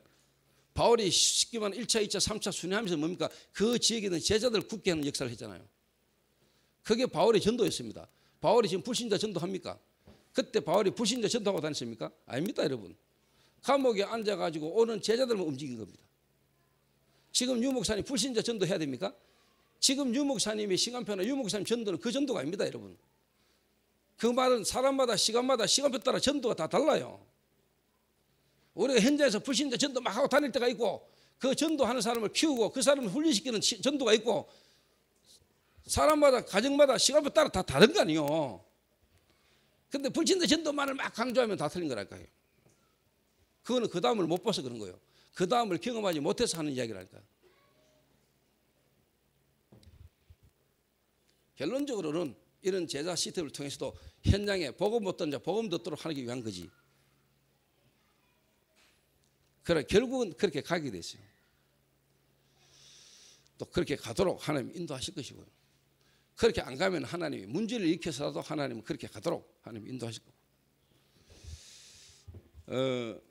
[SPEAKER 1] 바울이 쉽게 말하면 1차, 2차, 3차 순회하면서 뭡니까? 그 지역에 있는 제자들을 굳게 하는 역사를 했잖아요. 그게 바울의 전도였습니다. 바울이 지금 불신자 전도합니까? 그때 바울이 불신자 전도하고 다녔습니까? 아닙니다, 여러분. 감옥에 앉아가지고 오는 제자들만 움직인 겁니다. 지금 유 목사님 불신자 전도해야 됩니까? 지금 유 목사님의 시간표나 유 목사님 전도는 그 전도가 아닙니다, 여러분. 그 말은 사람마다 시간마다 시간표 따라 전도가 다 달라요. 우리가 현장에서 불신자 전도 막 하고 다닐 때가 있고, 그 전도하는 사람을 키우고 그 사람을 훈련시키는 전도가 있고, 사람마다 가정마다 시간표 따라 다 다른 거 아니에요. 근데 불신자 전도만을 막 강조하면 다 틀린 거랄까요. 그거는 그 다음을 못 봐서 그런 거예요. 그 다음을 경험하지 못해서 하는 이야기랄까. 결론적으로는 이런 제자 시스템을 통해서도 현장에 복음 못 듣는 자 복음 듣도록 하기 위한 거지. 그래, 결국은 그렇게 가게 됐어요. 또 그렇게 가도록 하나님 인도하실 것이고요. 그렇게 안 가면 하나님이 문제를 일으켜서라도 하나님은 그렇게 가도록 하나님 인도하실 거고.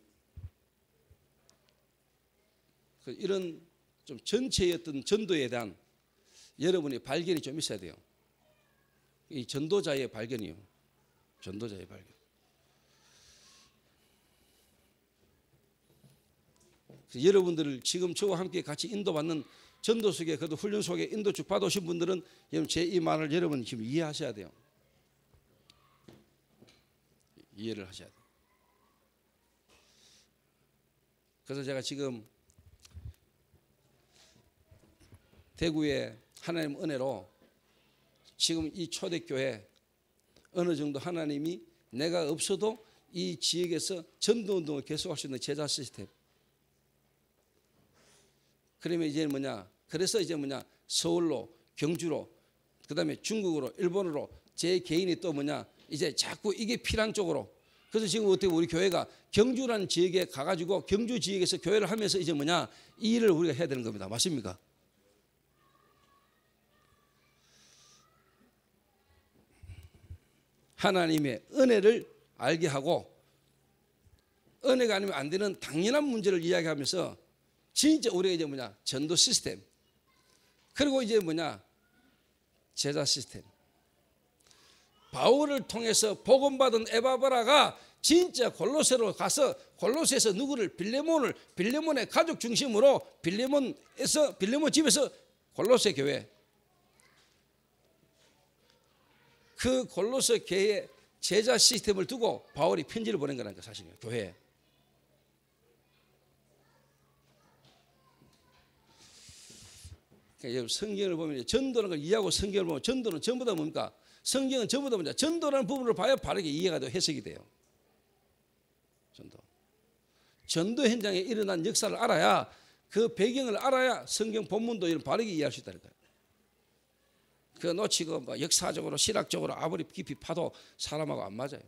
[SPEAKER 1] 이런 좀 전체의 어떤 전도에 대한 여러분의 발견이 좀 있어야 돼요. 이 전도자의 발견이요. 전도자의 발견. 여러분들을 지금 저와 함께 같이 인도받는 전도 속에, 그래도 훈련 속에 인도 쭉 받아오신 분들은 여러분 제 이 말을 여러분 지금 이해하셔야 돼요. 이해를 하셔야 돼요. 그래서 제가 지금 대구의 하나님 은혜로 지금 이 초대교회 어느 정도 하나님이 내가 없어도 이 지역에서 전도운동을 계속할 수 있는 제자 시스템. 그러면 이제 뭐냐? 그래서 이제 뭐냐? 서울로, 경주로, 그 다음에 중국으로, 일본으로 제 개인이 또 뭐냐? 이제 자꾸 이게 필요한 쪽으로. 그래서 지금 어떻게 우리 교회가 경주라는 지역에 가가지고 경주 지역에서 교회를 하면서 이제 뭐냐? 이 일을 우리가 해야 되는 겁니다. 맞습니까? 하나님의 은혜를 알게 하고, 은혜가 아니면 안 되는 당연한 문제를 이야기하면서 진짜 우리가 이제 뭐냐? 전도 시스템. 그리고 이제 뭐냐? 제자 시스템. 바울을 통해서 복음받은 에바브라가 진짜 골로새로 가서 골로새에서 누구를 빌레몬의 가족 중심으로 빌레몬 집에서 골로새 교회, 그 골로새 교회에 제자 시스템을 두고 바울이 편지를 보낸 거라니까, 사실은 교회에. 그러니까 성경을 보면 전도라는 걸 이해하고 성경을 보면 전도는 전부 다 뭡니까? 성경은 전부 다 뭐냐? 전도라는 부분을 봐야 바르게 이해가 되고 해석이 돼요. 전도 현장에 일어난 역사를 알아야, 그 배경을 알아야 성경 본문도 이런 바르게 이해할 수 있다는 거예요. 그 놓치고 뭐 역사적으로 신학적으로 아무리 깊이 파도 사람하고 안 맞아요.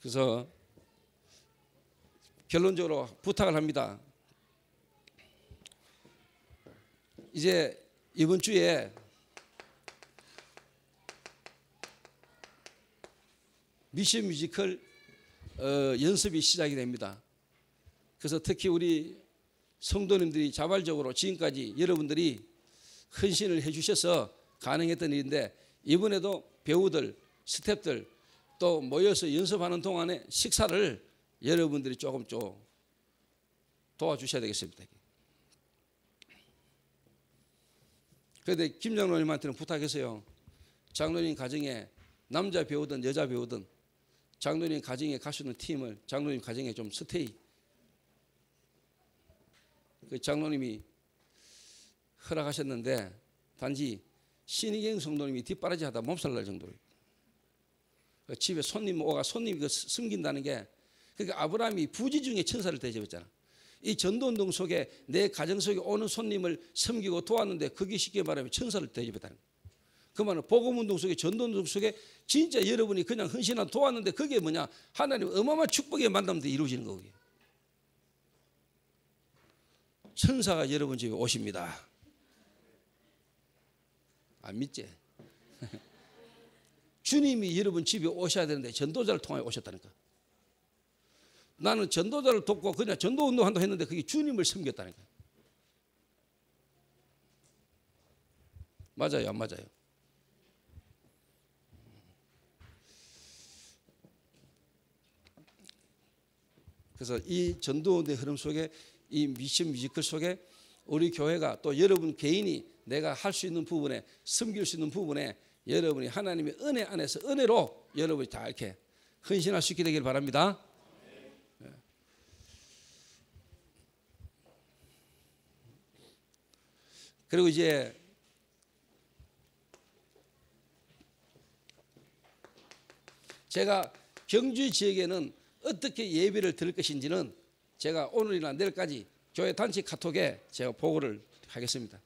[SPEAKER 1] 그래서 결론적으로 부탁을 합니다. 이제 이번 주에 미션 뮤지컬 연습이 시작이 됩니다. 그래서 특히 우리 성도님들이 자발적으로 지금까지 여러분들이 헌신을 해주셔서 가능했던 일인데, 이번에도 배우들, 스태프들 또 모여서 연습하는 동안에 식사를 여러분들이 조금 도와주셔야 되겠습니다. 그런데 김 장로님한테는 부탁했어요. 장로님 가정에 남자 배우든 여자 배우든 장로님 가정에 갈 수 있는 팀을 장로님 가정에 좀 스테이. 그 장로님이 허락하셨는데 단지 신희경 성도님이 뒷바라지 하다 몸살 날 정도로 집에 손님 오가 손님이 숨긴다는 게, 그러니까 아브라함이 부지 중에 천사를 대접했잖아. 이 전도운동 속에 내 가정 속에 오는 손님을 섬기고 도왔는데 그게 쉽게 말하면 천사를 대접했다는 거예요. 그 말은 복음운동 속에 전도운동 속에 진짜 여러분이 그냥 헌신하고 도왔는데 그게 뭐냐, 하나님 어마어마한 축복의 만남도 이루어지는 거예요. 천사가 여러분 집에 오십니다. 안 믿지? 주님이 여러분 집에 오셔야 되는데 전도자를 통하여 오셨다니까. 나는 전도자를 돕고 그냥 전도운동한다고 했는데 그게 주님을 섬겼다니까. 맞아요, 안 맞아요? 그래서 이 전도운동의 흐름 속에, 이 미션 뮤지컬 속에 우리 교회가 또 여러분 개인이 내가 할 수 있는 부분에, 섬길 수 있는 부분에 여러분이 하나님의 은혜 안에서 은혜로 여러분이 다 이렇게 헌신할 수 있게 되길 바랍니다. 그리고 이제 제가 경주 지역에는 어떻게 예배를 드릴 것인지는 제가 오늘이나 내일까지 교회 단체 카톡에 제가 보고를 하겠습니다.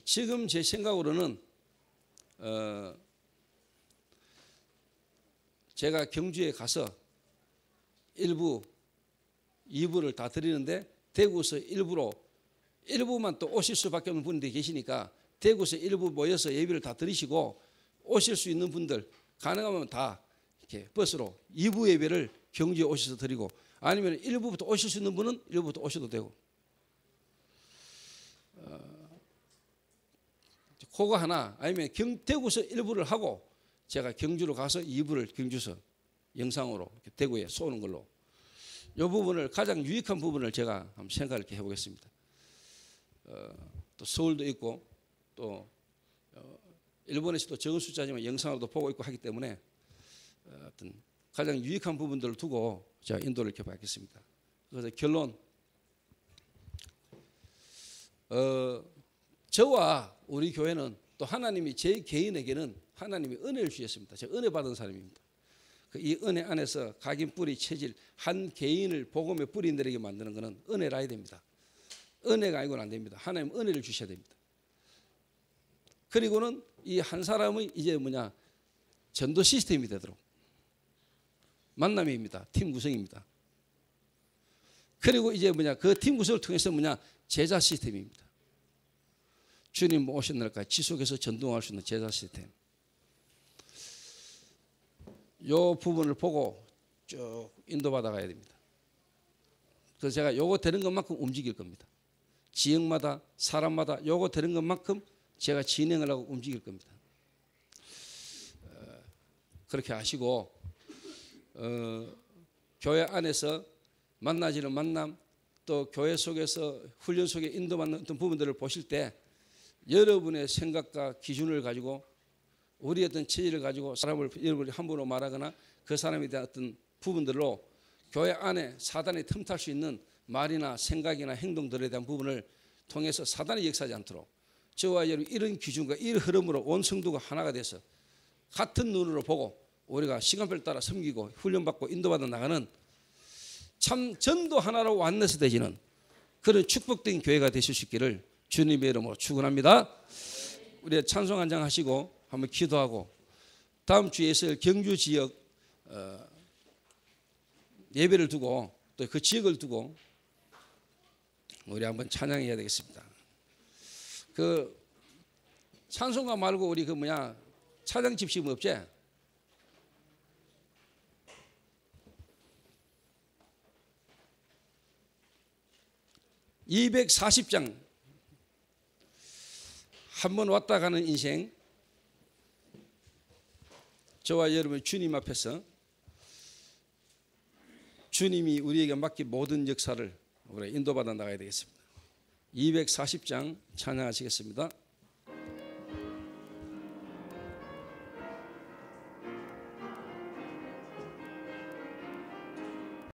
[SPEAKER 1] 지금 제 생각으로는 제가 경주에 가서 1부, 2부를 다 드리는데 대구에서 일부만 또 오실 수밖에 없는 분들이 계시니까 대구에서 일부 모여서 예배를 다 드리시고, 오실 수 있는 분들 가능하면 다 이렇게 버스로 2부 예배를 경주에 오셔서 드리고, 아니면 1부부터 오실 수 있는 분은 1부부터 오셔도 되고, 그거 하나, 아니면 대구에서 1부를 하고 제가 경주로 가서 2부를 경주에서 영상으로 대구에 쏘는 걸로, 이 부분을 가장 유익한 부분을 제가 한번 생각을 이렇게 해보겠습니다. 또 서울도 있고 또 일본에서도 적은 숫자지만 영상으로도 보고 있고 하기 때문에 어떤 가장 유익한 부분들을 두고 제가 인도를 이렇게 받겠습니다. 그래서 결론, 저와 우리 교회는 또 하나님이 제 개인에게는 하나님이 은혜를 주셨습니다. 제가 은혜 받은 사람입니다. 이 은혜 안에서 각인 뿌리 체질, 한 개인을 복음의 뿌리인들에게 만드는 것은 은혜라 해야 됩니다. 은혜가 아니고는 안 됩니다. 하나님 은혜를 주셔야 됩니다. 그리고는 이 한 사람의 이제 뭐냐, 전도 시스템이 되도록 만남입니다. 팀 구성입니다. 그리고 이제 뭐냐, 그 팀 구성을 통해서 뭐냐, 제자 시스템입니다. 주님 오신 날까지 지속해서 전도할 수 있는 제자 시스템. 이 부분을 보고 쭉 인도받아 가야 됩니다. 그래서 제가 요거 되는 것만큼 움직일 겁니다. 지역마다 사람마다 요거 되는 것만큼 제가 진행을 하고 움직일 겁니다. 그렇게 하시고 교회 안에서 만나지는 만남, 또 교회 속에서 훈련 속에 인도받는 어떤 부분들을 보실 때 여러분의 생각과 기준을 가지고, 우리 어떤 체질을 가지고 사람을 여러분이 함부로 말하거나 그 사람에 대한 어떤 부분들로 교회 안에 사단이 틈탈 수 있는 말이나 생각이나 행동들에 대한 부분을 통해서 사단이 역사하지 않도록 저와 여러분 이런 기준과 이런 흐름으로 온 성도가 하나가 돼서 같은 눈으로 보고 우리가 시간표를 따라 섬기고 훈련받고 인도받아 나가는 참 전도 하나로 완내서 되지는 그런 축복된 교회가 되실 수 있기를 주님의 이름으로 축원합니다. 우리 찬송 한 장 하시고 한번 기도하고 다음 주에 있을 경주 지역 예배를 두고 또 그 지역을 두고 우리 한번 찬양해야 되겠습니다. 그 찬송가 말고 우리 그 찬양 집시면 없지? 240장 한번 왔다 가는 인생, 저와 여러분 주님 앞에서 주님이 우리에게 맡긴 모든 역사를 우리 인도받아 나가야 되겠습니다. 240장 찬양하시겠습니다.